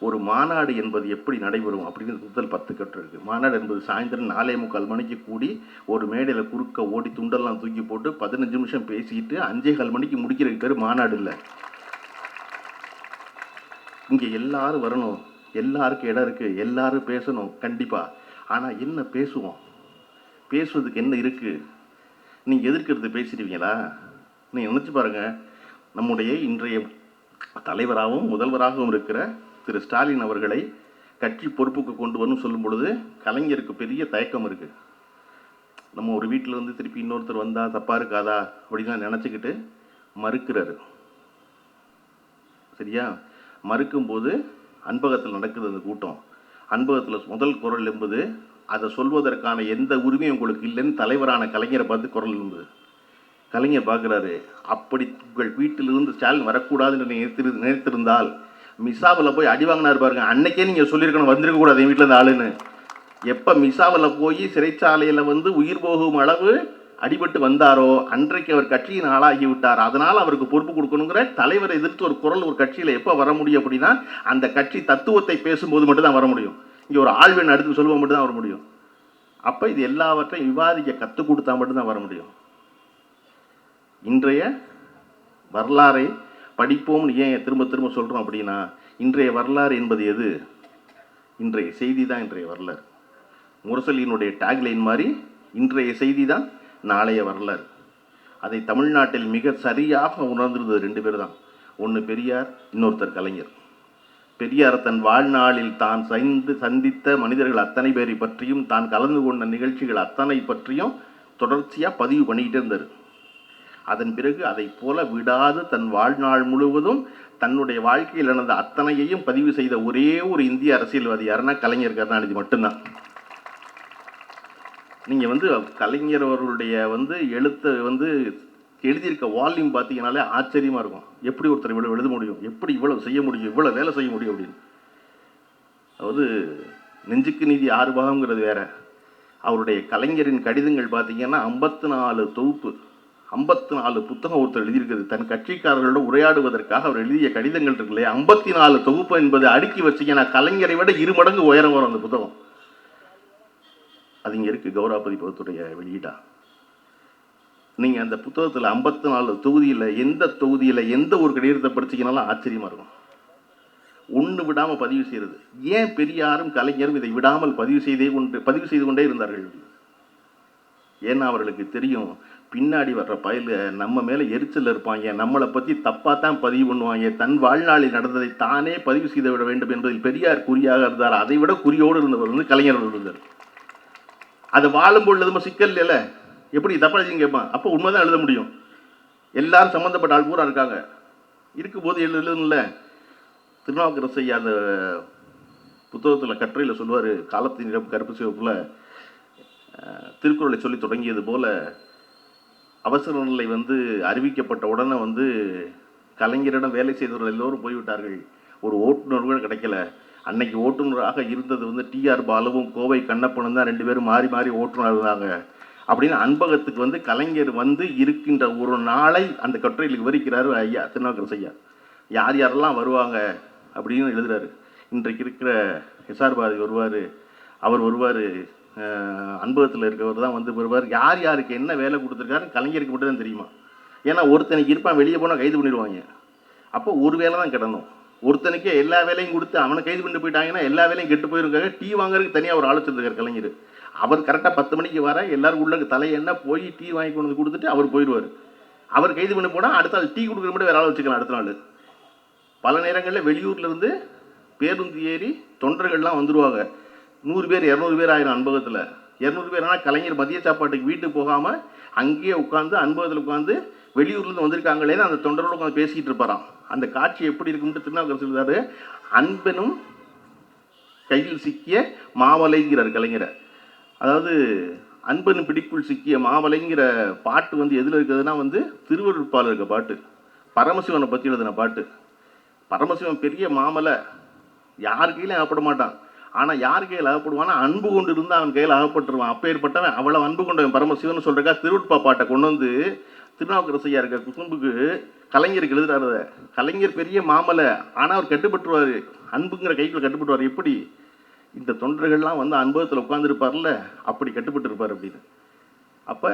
ஒரு மாநாடு என்பது எப்படி நடைபெறும் அப்படின்னு முதல் 10 கட்டு இருக்குது. மாநாடு என்பது சாயந்தரம் 4:45 மணிக்கு கூடி ஒரு மேடையில் குறுக்க ஓடி துண்டெல்லாம் தூக்கி போட்டு 15 நிமிஷம் பேசிட்டு 5:15 மணிக்கு முடிக்கிறதுக்கு பேர் மாநாடு இல்லை. இங்கே எல்லாரும் வரணும், எல்லாருக்கும் இடம் இருக்குது, எல்லாரும் பேசணும் கண்டிப்பாக. ஆனால் என்ன பேசுவோம், பேசுவதுக்கு என்ன இருக்குது? நீங்கள் எதிர்க்கிறது பேசிடுவீங்களா? நீங்கள் நினச்சி பாருங்கள், நம்முடைய இன்றைய தலைவராகவும் முதல்வராகவும் இருக்கிற திரு ஸ்டாலின் அவர்களை கட்சி பொறுப்புக்கு கொண்டு வரணும் சொல்லும் பொழுது கலைஞருக்கு பெரிய தயக்கம் இருக்குது. நம்ம ஒரு வீட்டில் இருந்து திருப்பி இன்னொருத்தர் வந்தால் தப்பாக இருக்காதா அப்படின்லாம் நினச்சிக்கிட்டு மறுக்கிறாரு. சரியா? மறுக்கும்போது அன்பகத்தில் நடக்குது அந்த கூட்டம். அன்பகத்தில் முதல் குரல் என்பது அதை சொல்வதற்கான எந்த உரிமையும் உங்களுக்கு இல்லைன்னு தலைவரான கலைஞரை பார்த்து குரல் என்பது. கலைஞர் பார்க்குறாரு, அப்படி உங்கள் வீட்டிலிருந்து ஸ்டாலின் வரக்கூடாதுன்னு நினைத்திருந்தால் மிசாவில் போய் அடி வாங்கினார் பாருங்க, அன்னைக்கே நீங்கள் சொல்லியிருக்கணும் வந்திருக்கக்கூடாது என் வீட்டில் இருந்து ஆளுன்னு. எப்போ மிசாவில் போய் சிறைச்சாலையில் வந்து உயிர் போகும் அளவு அடிபட்டு வந்தாரோ அன்றைக்கு அவர் கட்சியின் ஆளாகி விட்டார். அதனால் அவருக்கு பொறுப்பு கொடுக்கணுங்கிற தலைவரை எதிர்த்து ஒரு குரல் ஒரு கட்சியில் எப்போ வர முடியும் அப்படின்னா அந்த கட்சி தத்துவத்தை பேசும்போது மட்டும்தான் வர முடியும். இங்கே ஒரு ஆழ்வெண் அடுத்து சொல்லுவோம் மட்டும்தான் வர முடியும். அப்போ இது எல்லாவற்றையும் விவாதிக்க கற்றுக் கொடுத்தா மட்டும்தான் வர முடியும். இன்றைய வரலாறை படிப்போம்னு ஏன் திரும்ப திரும்ப சொல்கிறோம் அப்படின்னா, இன்றைய வரலாறு என்பது எது? இன்றைய செய்தி தான் இன்றைய வரலாறு. முரசொலியினுடைய டேக்லைன் மாதிரி இன்றைய செய்தி தான் நாளைய வரலாறு. அதை தமிழ்நாட்டில் மிக சரியாக உணர்ந்திருந்தது 2 பேர் தான். ஒன்று பெரியார், இன்னொருத்தர் கலைஞர். பெரியார் தன் வாழ்நாளில் தான் சந்தித்த மனிதர்கள் அத்தனை பேரை பற்றியும் தான் கலந்து கொண்ட நிகழ்ச்சிகள் அத்தனை பற்றியும் தொடர்ச்சியாக பதிவு பண்ணிக்கிட்டே இருந்தார். அதன் பிறகு அதை போல விடாது தன் வாழ்நாள் முழுவதும் தன்னுடைய வாழ்க்கையில் நடந்த அத்தனையையும் பதிவு செய்த ஒரே ஒரு இந்திய அரசியல்வாதி யாருன்னா கலைஞர் கருணாநிதி மட்டும்தான். நீங்கள் கலைஞர் அவர்களுடைய எழுத்தை எழுதியிருக்க வால்யூம் பார்த்தீங்கன்னாலே ஆச்சரியமாக இருக்கும். எப்படி ஒருத்தர் இவ்வளோ எழுத முடியும், எப்படி இவ்வளோ செய்ய முடியும், இவ்வளோ வேலை செய்ய முடியும் அப்படின்னு. அதாவது நெஞ்சுக்கு நீதி 6 பாகங்கிறது வேற. அவருடைய கலைஞரின் கடிதங்கள் பார்த்தீங்கன்னா 54 தொகுப்பு, 54 புத்தகம் ஒருத்தர் எழுதியிருக்கிறது. தன் கட்சிக்காரர்களோட உரையாடுவதற்காக அவர் எழுதிய கடிதங்கள் இருக்குல்லையே, 54 தொகுப்பு என்பது அடுக்கி வச்சிங்கன்னா கலைஞரை விட 2 மடங்கு உயரம் வரும் அந்த புத்தகம். அது இங்கே இருக்குது, கௌரவ பதிப்பகத்துடைய வெளியீடா. நீங்கள் அந்த புத்தகத்தில் 54 தொகுதியில் எந்த ஒரு கடிதத்தை படிச்சிங்கனாலும் ஆச்சரியமாக இருக்கும். ஒன்று விடாமல் பதிவு செய்கிறது. ஏன் பெரியாரும் கலைஞரும் இதை விடாமல் பதிவு செய்து கொண்டே இருந்தார்கள்? ஏன்னா அவர்களுக்கு தெரியும், பின்னாடி வர்ற பயில நம்ம மேலே எரிச்சல் இருப்பாங்க, நம்மளை பற்றி தப்பாக தான் பதிவு பண்ணுவாங்க, தன் வாழ்நாளில் நடந்ததை தானே பதிவு செய்து விட வேண்டும் என்பதில் பெரியார் குறியாக இருந்தார். அதை விட குறியோடு இருந்தவர் கலைஞர் இருந்தார். அது வாழும்போது எழுதும் சிக்கல் இல்லைல்ல, எப்படி தப்பா எழுதிங்க கேட்பான். அப்போ உண்மைதான் எழுத முடியும். எல்லாரும் சம்மந்தப்பட்ட ஆள் பூரா இருக்காங்க, இருக்கும்போது எழுதுல. திருநாவுக்கரசு ஐயா அந்த புத்தகத்தில் கட்டுரையில் சொல்லுவார், காலத்தின் நிறம் கருப்பு சிவப்புல திருக்குறளை சொல்லி தொடங்கியது போல அவசர நிலை அறிவிக்கப்பட்ட உடனே கலைஞரிடம் வேலை செய்தவர்கள் எல்லோரும் போய்விட்டார்கள். ஒரு ஓட்டுநர் கூட கிடைக்கல. அன்னைக்கு ஓட்டுநராக இருந்தது டிஆர் பாலுவும் கோவை கண்ணப்பனும் தான், 2 பேரும் மாறி மாறி ஓட்டுநர் இருந்தாங்க அப்படின்னு அன்பகத்துக்கு கலைஞர் இருக்கின்ற ஒரு நாளை அந்த கட்டுரையில் விவரிக்கிறாரு ஐயா திருநாவுக்கரசு ஐயா. யார் யாரெல்லாம் வருவாங்க அப்படின்னு எழுதுறாரு. இன்றைக்கு இருக்கிற எஸ்ஆர் பாரதி வருவார், அவர் வருவார், அன்பகத்தில் இருக்கிறவர் தான் வருவார். யார் யாருக்கு என்ன வேலை கொடுத்துருக்காரு கலைஞருக்கு மட்டும் தான் தெரியுமா. ஏன்னா ஒருத்தனுக்கு இருப்பான், வெளியே போனால் கைது பண்ணிடுவாங்க. அப்போ ஒரு வேலை தான் கிடணும். ஒருத்தனுக்கே எல்லா வேலையும் கொடுத்து அவனை கைது பண்ணிட்டு போயிட்டாங்கன்னா எல்லா வேலையும் கெட்டு போயிருக்காங்க. டீ வாங்குறதுக்கு தனியாக ஒரு ஆலோசனை கலைஞர். அவர் கரெக்டாக 10 மணிக்கு வர எல்லாரும் உள்ள தலையெண்ண போய் டீ வாங்கி கொண்டு வந்து கொடுத்துட்டு அவர் போயிடுவார். அவர் கைது பண்ணி போனால் அடுத்த நாள் டீ கொடுக்குற மட்டும் வேற ஆள் வச்சுக்கலாம். அடுத்த நாள் பல நேரங்களில் வெளியூர்லேருந்து பேருந்து ஏறி தொண்டர்கள்லாம் வந்துடுவாங்க. 100 பேர் 200 பேர் ஆயிரம் அன்பகத்தில். 200 பேர் ஆனால் கலைஞர் மதிய சாப்பாட்டுக்கு வீட்டுக்கு போகாமல் அங்கேயே உட்காந்து அன்பகத்தில் உட்காந்து வெளியூர்லேருந்து வந்திருக்காங்களேன்னு அந்த தொண்டரோடு உட்காந்து பேசிக்கிட்டு இருப்பாராம். அந்த காட்சி எப்படி இருக்கும்ட்டு திருநாவுக்கரசு சொல்றாரு. அன்பனும் கையில் சிக்கிய மாவலைங்கிறார் கலைஞரை. அதாவது அன்பனும் பிடிக்குள் சிக்கிய மாவலைங்கிற பாட்டு எதில் இருக்குதுன்னா திருவருட்பால் இருக்க பாட்டு, பரமசிவனை பற்றி எழுதின பாட்டு. பரமசிவன் பெரிய மாமலை, யார் கையிலும் அகப்பட மாட்டான். ஆனால் யார் கையில் அகப்படுவான்னா அன்பு கொண்டு இருந்தால் அவன் கையில் அகப்பட்டுருவான். அப்பேற்பட்டவன் அவ்வளோ அன்பு கொண்டவன் பரமசிவன் சொல்கிறக்கா திருவருட்பா பாட்டை கொண்டு திருநாவுக்கரசையா இருக்க குசும்புக்கு கலைஞருக்கு எழுதுறாரு. கலைஞர் பெரிய மாமலை, ஆனால் அவர் கட்டுப்பட்டுருவார், அன்புங்கிற கைக்குள்ள கட்டுப்பட்டுருவார். எப்படி இந்த தொண்டர்கள்லாம் அனுபவத்தில் உட்காந்துருப்பார்ல, அப்படி கட்டுப்பட்டு இருப்பார் அப்படின்னு. அப்போ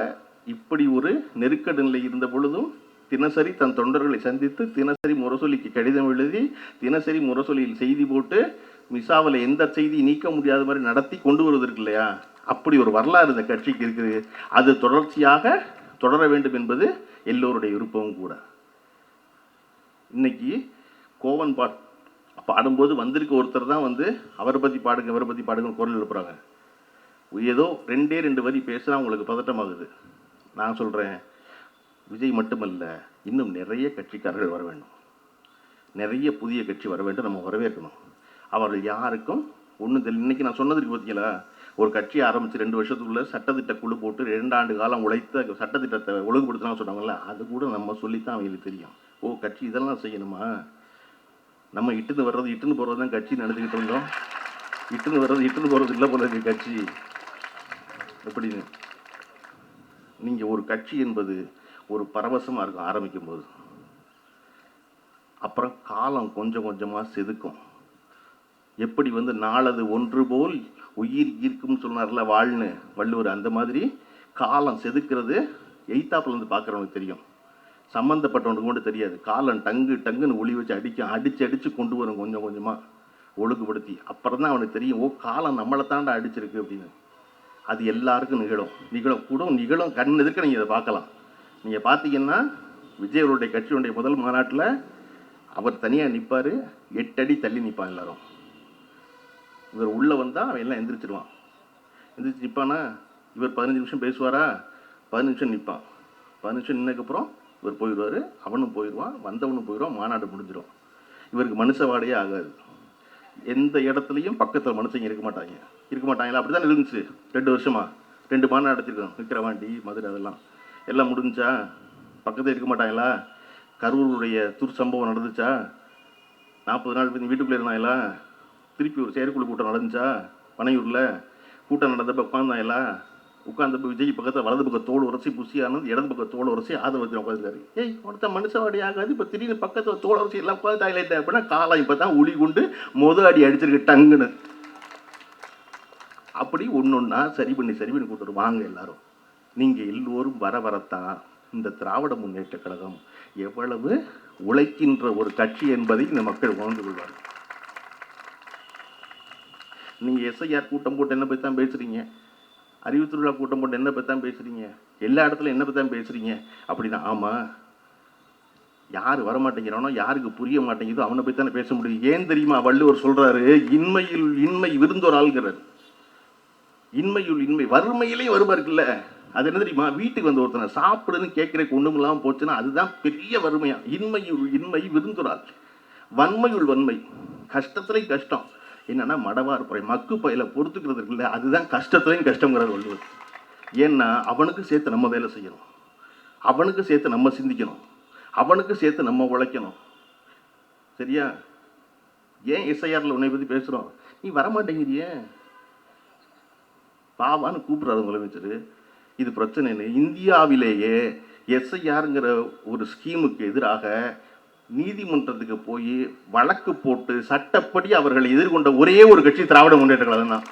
இப்படி ஒரு நெருக்கடி நிலை இருந்த பொழுதும் தினசரி தன் தொண்டர்களை சந்தித்து தினசரி முரசொலிக்கு கடிதம் எழுதி தினசரி முரசொலியில் செய்தி போட்டு மிசாவில் எந்த செய்தி நீக்க முடியாத மாதிரி நடத்தி கொண்டு வருவதற்கு இல்லையா, அப்படி ஒரு வரலாறு இந்த கட்சிக்கு இருக்குது. அது தொடர்ச்சியாக தொடர வேண்டும் என்பது எல்லோருடைய விருப்பமும் கூட. இன்னைக்கு கோவன் பாடும்போது வந்திருக்க ஒருத்தர் தான் வந்து அவரை பற்றி பாடுங்க இவரை பற்றி பாடுங்கன்னு குரல் எழுப்புறாங்க. ஏதோ 2 வரி பேசுனா உங்களுக்கு பதட்டமாகுது. நான் சொல்கிறேன், விஜய் மட்டுமல்ல, இன்னும் நிறைய கட்சிக்காரர்கள் வர வேண்டும், நிறைய புதிய கட்சி வர வேண்டும், நம்ம வரவேற்கணும். அவர்கள் யாருக்கும் ஒன்றும் தெரியல. இன்றைக்கி நான் சொன்னதுக்கு பார்த்தீங்களா, ஒரு கட்சி ஆரம்பித்து 2 வருஷத்துக்குள்ளே சட்டத்திட்ட குழு போட்டு 2 ஆண்டு காலம் உழைத்த சட்டத்திட்டத்தை ஒழுங்குபடுத்தலாம் சொன்னாங்கல்ல, அது கூட நம்ம சொல்லித்தான் அவங்களுக்கு தெரியும். ஓ, கட்சி இதெல்லாம் செய்யணுமா? நம்ம இட்டுன்னு வர்றது இட்டுன்னு போகிறது தான் கட்சி நடந்துக்கிட்டு இருந்தோம். இட்டுன்னு வர்றது இட்டுன்னு போகிறது இல்லை போல இருக்கு கட்சி எப்படின்னு. நீங்கள் ஒரு கட்சி என்பது ஒரு பரவசமாக இருக்கும் ஆரம்பிக்கும் போது, அப்புறம் காலம் கொஞ்சம் கொஞ்சமாக செதுக்கும். எப்படி வந்து நாளது ஒன்று போல் உயிர் ஈர்க்கும்னு சொன்னார்ல வாழ்னு வள்ளுவர், அந்த மாதிரி காலம் செதுக்கிறது எய்த்தாப்புலேருந்து பார்க்குறவனுக்கு தெரியும், சம்மந்தப்பட்டவனுக்கு மட்டும் தெரியாது. காலம் டங்குன்னு ஒளி வச்சு அடித்து கொண்டு வரும் கொஞ்சம் கொஞ்சமாக ஒழுங்குபடுத்தி. அப்புறம் தான் அவனுக்கு தெரியும், ஓ காலம் நம்மளை தாண்டா அடிச்சிருக்கு அப்படின்னு. அது எல்லாருக்கும் நிகழும் கண் எதிர்க்க நீங்கள் இதை பார்க்கலாம். நீங்கள் பார்த்தீங்கன்னா விஜயவருடைய கட்சியுடைய முதல் மாநாட்டில் அவர் தனியாக நிற்பார், 8 அடி தள்ளி நிற்பான் எல்லாரும். இவர் உள்ளே வந்தால் அவன் எல்லாம் எந்திரிச்சிருவான். எந்திரிச்சு நிற்பானா, இவர் 15 நிமிஷம் பேசுவாரா, 15 நிமிஷம் நிற்பான். 15 நிமிஷம் நின்னதுக்கப்புறம் இவர் போயிடுவார், அவனும் போயிடுவான், வந்தவனும் போயிடுவான், மாநாடு முடிஞ்சிடும். இவருக்கு மனுஷவாடையே ஆகாது. எந்த இடத்துலையும் பக்கத்தில் மனுஷங்க இருக்க மாட்டாங்களா? அப்படி தான் இருந்துச்சு 2 வருஷமாக. 2 மாநாடு நடத்திருக்கோம், விக்கிரவாண்டி, மதுரை, அதெல்லாம் எல்லாம் முடிஞ்சா பக்கத்தில் இருக்க மாட்டாங்களா? கரூருடைய துர்சம்பவம் நடந்துச்சா? 40 நாள் வீட்டுக்குள்ளே இருந்தாங்களா? திருப்பி ஒரு செயற்குழு கூட்டம் நடந்துச்சா? பனையூரில் கூட்டம் நடந்தப்போ உட்காந்தப்போ விஜய் பக்கத்தில் வலது பக்கம் தோல் உரசி புசியானது, இடது பக்கம் தோல் உரசி ஆதரவத்தில் உட்காந்துருக்காரு. ஏய், ஒருத்தன் மனுஷவாடி ஆகாது, இப்போ திடீர்னு பக்கத்தில் தோல் உரசி எல்லாம் உட்காந்து ஹைலைட் அப்படின்னா காலம் இப்போ தான் உளி கொண்டு அடி அடிச்சிருக்கு டங்குன்னு. அப்படி ஒன்றா சரி பண்ணி கூட்டுரு வாங்க எல்லாரும். நீங்கள் எல்லோரும் வரத்தான் இந்த திராவிட முன்னேற்ற கழகம் எவ்வளவு உழைக்கின்ற ஒரு கட்சி என்பதை இந்த மக்கள் உணர்ந்து கொள்வார்கள். நீங்கள் எஸ்ஐஆர் கூட்டம் போட்டு என்ன பற்றி தான் பேசுகிறீங்க, அறிவு திருவிழா கூட்டம் போட்டு என்ன பற்றி தான் பேசுகிறீங்க, எல்லா இடத்துலையும் என்ன பற்றி தான் பேசுகிறீங்க அப்படின்னா, ஆமாம், யார் வரமாட்டேங்கிறானோ, யாருக்கு புரிய மாட்டேங்குதோ அவனை பற்றி தானே பேச முடியும். ஏன் தெரியுமா? வள்ளுவர் சொல்கிறாரு, இன்மையில் இன்மை விருந்தோர் ஆள்கிறார். இன்மையுள் இன்மை, வறுமையிலேயும் வருமா இருக்குல்ல, அது என்ன தெரியுமா? வீட்டுக்கு வந்து ஒருத்தனை சாப்பிடுன்னு கேட்குறக்கு ஒன்றும் இல்லாமல் போச்சுன்னா அதுதான் பெரிய வறுமையா. இன்மையுள் இன்மை விருந்துறாள், வன்மையுள் வன்மை, கஷ்டத்துலையும் கஷ்டம். என்னன்னா மடவார் புறை மக்கு பயில பொறுத்துக்கிறது இருக்குல்ல, அதுதான் கஷ்டத்துலையும் கஷ்டங்கிறார் வள்ளுவர். ஏன்னா அவனுக்கு சேர்த்து நம்ம வேலை செய்யணும், அவனுக்கு சேர்த்து நம்ம சிந்திக்கணும், அவனுக்கு சேர்த்து நம்ம உழைக்கணும். சரியா? ஏன் எஸ்ஐஆரில் உன்னை பற்றி பேசுகிறோம்? நீ வரமாட்டேங்கிறியே, பாவான்னு கூப்பிட்றாரு முதலமைச்சர். இது பிரச்சனைன்னு இந்தியாவிலேயே எஸ்ஐஆருங்கிற ஒரு ஸ்கீமுக்கு எதிராக நீதிமன்றத்துக்கு போய் வழக்கு போட்டு சட்டப்படி அவர்களை எதிர்கொண்ட ஒரே ஒரு கட்சி திராவிட முன்னேற்ற கழகம் தான்.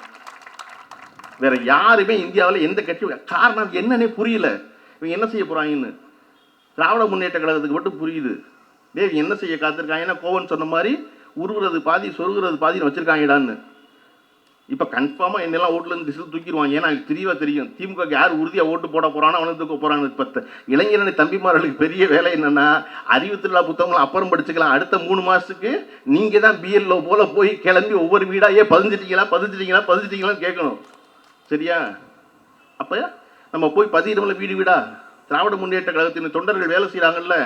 வேற யாருமே இந்தியாவில் எந்த கட்சி, காரணம் என்னன்னே புரியல. இவங்க என்ன செய்ய போறாங்கன்னு திராவிட முன்னேற்ற கழகத்துக்கு மட்டும் புரியுது. இவங்க என்ன செய்ய காத்திருக்காங்கன்னா, கோவன் சொன்ன மாதிரி உருகுறது பாதி சொருகுறது பாதின்னு வச்சிருக்காங்கடான்னு. இப்போ கன்ஃபார்மாக என்னெல்லாம் ஓட்டுலேருந்து திசை தூக்கிடுவாங்க. ஏன்னா எனக்கு தெரியவா தெரியும் திமுக யார் உறுதியாக ஓட்டு போட போகிறானோ அவனை தூக்க போகிறாங்க. இப்போ இளைஞரணி தம்பிமார்களுக்கு பெரிய வேலை என்னென்னா, அறிவு திருவிழா புத்தகங்களும் அப்புறம் படிச்சுக்கலாம். அடுத்த 3 மாதத்துக்கு நீங்கள் தான் பிஎல்ஓ போல் போய் கிளம்பி ஒவ்வொரு வீடாக பதிஞ்சிட்டீங்களான்னு கேட்கணும். சரியா? அப்போ நம்ம போய் பதியிடமில்ல வீடு வீடா. திராவிட முன்னேற்ற கழகத்தின் தொண்டர்கள் வேலை செய்கிறாங்கல்ல,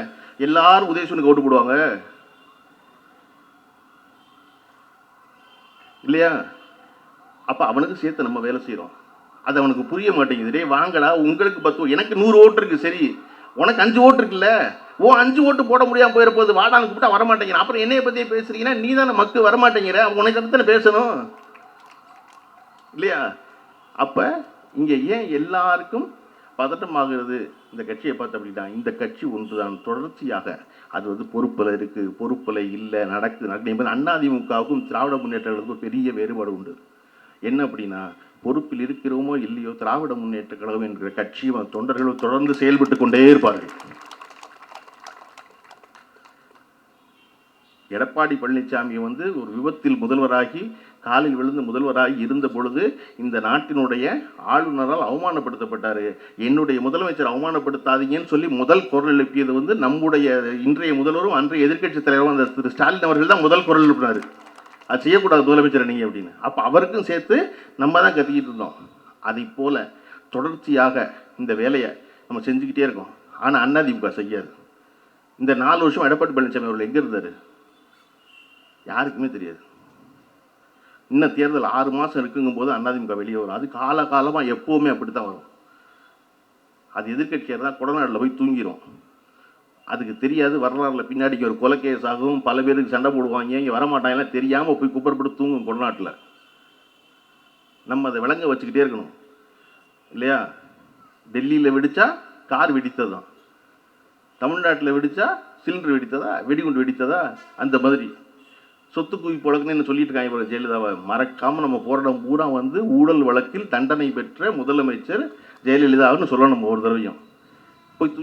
எல்லாரும் உதயசூனுக்கு ஓட்டு போடுவாங்க இல்லையா? அப்போ அவனுக்கு சேர்த்து நம்ம வேலை செய்கிறோம். அது அவனுக்கு புரிய மாட்டேங்குது. டே வாங்கடா, உங்களுக்கு 10, எனக்கு 100 ஓட்டு இருக்குது, சரி உனக்கு 5 ஓட்டு இருக்குல்ல, 5 ஓட்டு போட முடியாமல் போயிட போகுது, வாடான்னு கூப்பிட்டா வரமாட்டேங்கிறேன். அப்புறம் என்னைய பற்றியே பேசுறீங்கன்னா நீ தானே மக்கு வரமாட்டேங்கிற, உனக்கு தானே பேசணும் இல்லையா? அப்போ இங்கே ஏன் எல்லாருக்கும் பதட்டமாகிறது இந்த கட்சியை பார்த்து அப்படின்னா, இந்த கட்சி ஒன்று தான் தொடர்ச்சியாக அது வந்து பொறுப்பில் இருக்குது, பொறுப்பில் இல்லை, நடக்குது என்பது அதிமுகவுக்கும் திராவிட முன்னேற்றங்களுக்கும் பெரிய வேறுபாடு உண்டு. என்ன அப்படின்னா, பொறுப்பில் இருக்கிறோமோ இல்லையோ திராவிட முன்னேற்ற கழகம் என்கிற கட்சியும் தொண்டர்களும் தொடர்ந்து செயல்பட்டு கொண்டே இருப்பார்கள். எடப்பாடி பழனிசாமி வந்து ஒரு விபத்தில் முதல்வராகி காலில் விழுந்து முதல்வராகி இருந்த பொழுது இந்த நாட்டினுடைய ஆளுநரால் அவமானப்படுத்தப்பட்டார். என்னுடைய முதலமைச்சர் அவமானப்படுத்தாதீங்கன்னு சொல்லி முதல் குரல் எழுப்பியது வந்து நம்முடைய இன்றைய முதல்வரும் அன்றைய எதிர்க்கட்சி தலைவரும் அந்த திரு ஸ்டாலின் அவர்கள் தான் முதல் குரல் எழுப்பினார். அது செய்யக்கூடாது முதலமைச்சர் நீங்கள் அப்படின்னு. அப்போ அவருக்கும் சேர்த்து நம்ம தான் கத்திக்கிட்டு இருந்தோம். அதை போல் தொடர்ச்சியாக இந்த வேலையை நம்ம செஞ்சுக்கிட்டே இருக்கோம். ஆனால் அதிமுக செய்யாது. இந்த 4 வருஷம் எடப்பாடி பழனிசாமி அவர்கள் எங்கே இருந்தார் யாருக்குமே தெரியாது. இன்னும் தேர்தல் 6 மாதம் இருக்குங்கும் போது அதிமுக வெளியே வரும். அது காலகாலமாக எப்போவுமே அப்படி தான் வரும். அது எதிர்க்கட்சியாக தான் கொடநாட்டில் போய் தூங்கிடும். அதுக்கு தெரியாது. வரலாறுல பின்னாடிக்கு ஒரு கொலைக்கேஸ் ஆகும், பல பேருக்கு சண்டை போடுவாங்க, இங்கே வரமாட்டாங்கலாம் தெரியாமல் போய் குப்பரப்பட்டு தூங்கும் கொடநாட்டில். நம்ம அதை விளங்க வச்சுக்கிட்டே இருக்கணும் இல்லையா? டெல்லியில் வெடித்தா கார் வெடித்தது தான், தமிழ்நாட்டில் வெடித்தா சிலிண்டர் வெடித்ததா, வெடிகுண்டு வெடித்ததா, அந்த மாதிரி சொத்து குவிப்பு வழக்குன்னு சொல்லிட்டு இருக்காங்க இவர் ஜெயலலிதாவை. மறக்காமல் நம்ம போராட்டம் பூரா வந்து ஊழல் வழக்கில் தண்டனை பெற்ற முதலமைச்சர் ஜெயலலிதாவுன்னு சொல்லணும். ஒரு தடவையும் போய்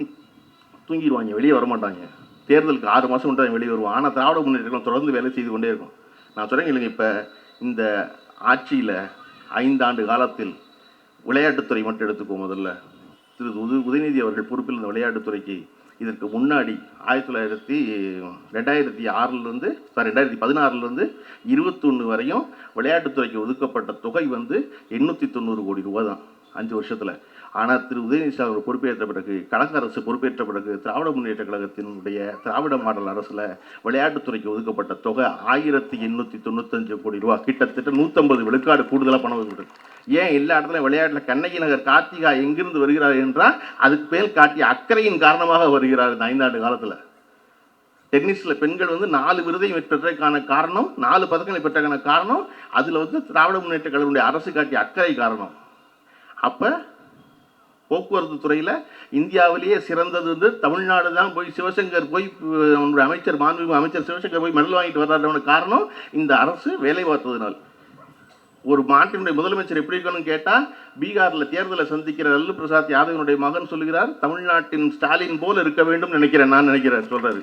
தூங்கிடுவாங்க, வெளியே வரமாட்டாங்க. தேர்தலுக்கு 6 மாதம் கொண்டு தான் வெளியே வருவோம். ஆனால் திராவிட முன்னேற்றம் தொடர்ந்து வேலை செய்து கொண்டே இருக்கும். நான் சொல்கிறேன் இல்லைங்க, இப்போ இந்த ஆட்சியில் 5 ஆண்டு காலத்தில் விளையாட்டுத்துறை மட்டும் எடுத்துக்கோ. முதல்ல திரு உதயநிதி அவர்கள் பொறுப்பில் இந்த விளையாட்டுத்துறைக்கு இதற்கு முன்னாடி 2006 2016 21 வரையும் விளையாட்டுத்துறைக்கு ஒதுக்கப்பட்ட தொகை வந்து 890 கோடி ரூபா தான் 5 வருஷத்தில். ஆனால் திரு உதயநிதி அவர் பொறுப்பேற்ற பிறகு, கழக அரசு பொறுப்பேற்ற பிறகு, திராவிட முன்னேற்ற கழகத்தினுடைய திராவிட மாடல் அரசில் விளையாட்டுத்துறைக்கு ஒதுக்கப்பட்ட தொகை 1895 கோடி ரூபா, கிட்டத்தட்ட 150 விழுக்காடு கூடுதலாக பணம் ஒதுக்கிட்டு. ஏன் எல்லா இடத்துலையும் விளையாட்டில் கண்ணகி நகர் கார்த்திகா எங்கிருந்து வருகிறார் என்றால் அதுக்கு மேல் காட்டிய அக்கறையின் காரணமாக வருகிறார். இந்த 5 ஆண்டு காலத்தில் டென்னிஸில் பெண்கள் வந்து 4 விருதையும் பெற்றதற்கான காரணம், 4 பதக்கங்களை பெற்றதுக்கான காரணம் அதில் வந்து திராவிட முன்னேற்ற கழகத்தினுடைய அரசு காட்டிய அக்கறை காரணம். அப்போ போக்குவரத்து துறையில் இந்தியாவிலேயே சிறந்தது வந்து தமிழ்நாடு தான். போய் சிவசங்கர் போய் அவனுடைய அமைச்சர் மாண்புமிகு அமைச்சர் சிவசங்கர் போய் மெடல் வாங்கிட்டு வர்றாருன்னு காரணம் இந்த அரசு வேலை பார்த்ததுனால். ஒரு மாட்டினுடைய முதலமைச்சர் எப்படி இருக்கணும்னு கேட்டால், பீகாரில் தேர்தலை சந்திக்கிற லல்லு பிரசாத் யாதவனுடைய மகன் சொல்லுகிறார், தமிழ்நாட்டின் ஸ்டாலின் போல் இருக்க வேண்டும் நான் நினைக்கிறேன் சொல்கிறாரு.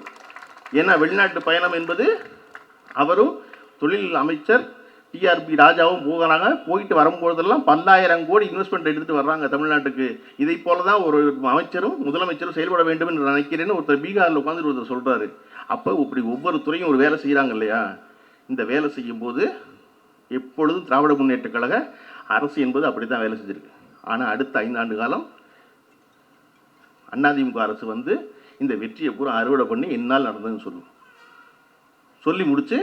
ஏன்னா வெளிநாட்டு பயணம் என்பது அவரும் தொழில் அமைச்சர் டிஆர்பி ராஜாவும் போகிறாங்க. போயிட்டு வரும்போதெல்லாம் 10,000 கோடி இன்வெஸ்ட்மெண்ட் எடுத்துகிட்டு வர்றாங்க தமிழ்நாட்டுக்கு. இதை போல தான் ஒரு அமைச்சரும் முதலமைச்சரும் செயல்பட வேண்டும் என்று நினைக்கிறேன்னு ஒருத்தர் பீகாரில் உட்காந்து ஒருத்தர் சொல்கிறாரு. அப்போ இப்படி ஒவ்வொரு துறையும் ஒரு வேலை செய்கிறாங்க இல்லையா? இந்த வேலை செய்யும்போது எப்பொழுதும் திராவிட முன்னேற்ற கழக அரசு என்பது அப்படி தான் வேலை செஞ்சுருக்கு. ஆனால் அடுத்த 5 ஆண்டு காலம் அதிமுக அரசு வந்து இந்த வெற்றியை பூரா அறுவடை பண்ணி என்னால் நடந்ததுன்னு சொல்லி முடிச்சு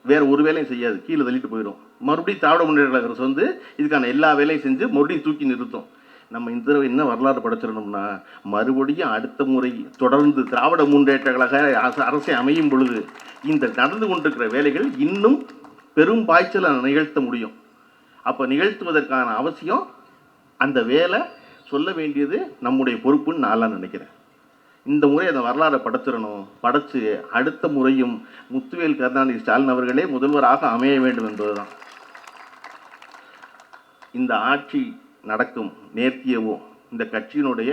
வேறு ஒரு வேலையும் செய்யாது, கீழே தள்ளிட்டு போயிடும். மறுபடியும் திராவிட முன்னேற்ற கழக அரசு வந்து இதுக்கான எல்லா வேலையும் செஞ்சு மறுபடியும் தூக்கி நிறுத்தும். நம்ம இந்த தடவை என்ன வரலாறு படைச்சிடணும்னா, மறுபடியும் அடுத்த முறை தொடர்ந்து திராவிட முன்னேற்ற கழக அரசை அமையும் பொழுது இந்த நடந்து கொண்டிருக்கிற வேலைகள் இன்னும் பெரும் பாய்ச்சலை நிகழ்த்த முடியும். அப்போ நிகழ்த்துவதற்கான அவசியம், அந்த வேலை சொல்ல வேண்டியது நம்முடைய பொறுப்புன்னு நான் நினைக்கிறேன். இந்த முறை அந்த வரலாறை படைச்சிடணும். படைச்சு அடுத்த முறையும் முத்துவேல் கருணாநிதி ஸ்டாலின் அவர்களே முதல்வராக அமைய வேண்டும் என்பதுதான். இந்த ஆட்சி நடக்கும் நேர்த்தியவும், இந்த கட்சியினுடைய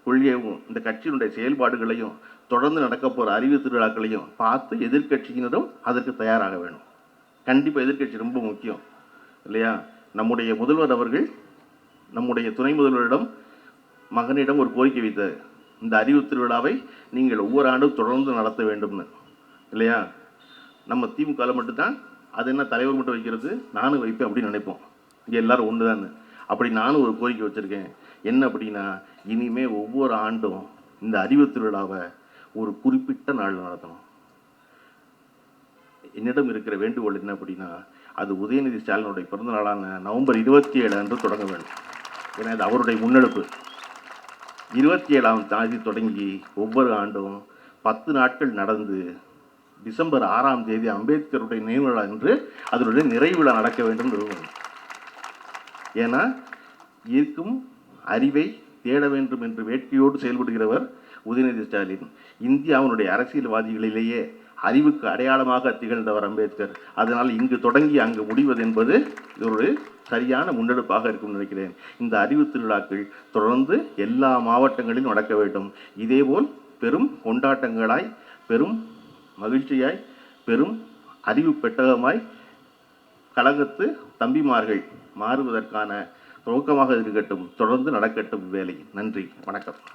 கொள்கையவும், இந்த கட்சியினுடைய செயல்பாடுகளையும், தொடர்ந்து நடக்க போகிற அறிவு திருவிழாக்களையும் பார்த்து எதிர்கட்சியினரும் அதற்கு தயாராக வேணும். கண்டிப்பாக எதிர்கட்சி ரொம்ப முக்கியம் இல்லையா? நம்முடைய முதல்வர் அவர்கள் நம்முடைய துணை முதல்வரிடம் மகனிடம் ஒரு கோரிக்கை வைத்தார், இந்த அறிவு திருவிழாவை நீங்கள் ஒவ்வொரு ஆண்டும் தொடர்ந்து நடத்த வேண்டும்னு இல்லையா? நம்ம திமுகவில் மட்டும்தான் அது என்ன தலைவர் மட்டும் வைக்கிறது, நானும் வைப்பேன் அப்படின்னு நினைப்போம். இங்கே எல்லோரும் ஒன்று தான். அப்படி நானும் ஒரு கோரிக்கை வச்சுருக்கேன். என்ன அப்படின்னா, இனிமேல் ஒவ்வொரு ஆண்டும் இந்த அறிவு திருவிழாவை ஒரு குறிப்பிட்ட நாள் நடத்தணும். என்னிடம் இருக்கிற வேண்டுகோள் என்ன அப்படின்னா, அது உதயநிதி ஸ்டாலினுடைய பிறந்த நாளான நவம்பர் 27 அன்று தொடங்க வேண்டும். ஏன்னா அது அவருடைய முன்னெடுப்பு. 27ஆம் தேதி தொடங்கி ஒவ்வொரு ஆண்டும் 10 நாட்கள் நடந்து டிசம்பர் 6ஆம் தேதி அம்பேத்கருடைய நினைவு விழா என்று அதனுடைய நிறைவு விழா நடக்க வேண்டும் என்று. ஏன்னா இருக்கும் அறிவை தேட வேண்டும் என்று வேட்கையோடு செயல்படுகிறவர் உதயநிதி ஸ்டாலின். இந்தியாவினுடைய அரசியல்வாதிகளிலேயே அறிவுக்கு அடையாளமாக திகழ்ந்தவர் அம்பேத்கர். அதனால் இங்கு தொடங்கி அங்கு முடிவது என்பது ஒரு சரியான முன்னெடுப்பாக இருக்கும் நினைக்கிறேன். இந்த அறிவு திருவிழாக்கள் தொடர்ந்து எல்லா மாவட்டங்களிலும் நடக்க வேண்டும். இதேபோல் பெரும் கொண்டாட்டங்களாய், பெரும் மகிழ்ச்சியாய், பெரும் அறிவு பெட்டகமாய் கழகத்து தம்பிமார்கள் மாறுவதற்கான துவக்கமாக இருக்கட்டும். தொடர்ந்து நடக்கட்டும் வேலை. நன்றி, வணக்கம்.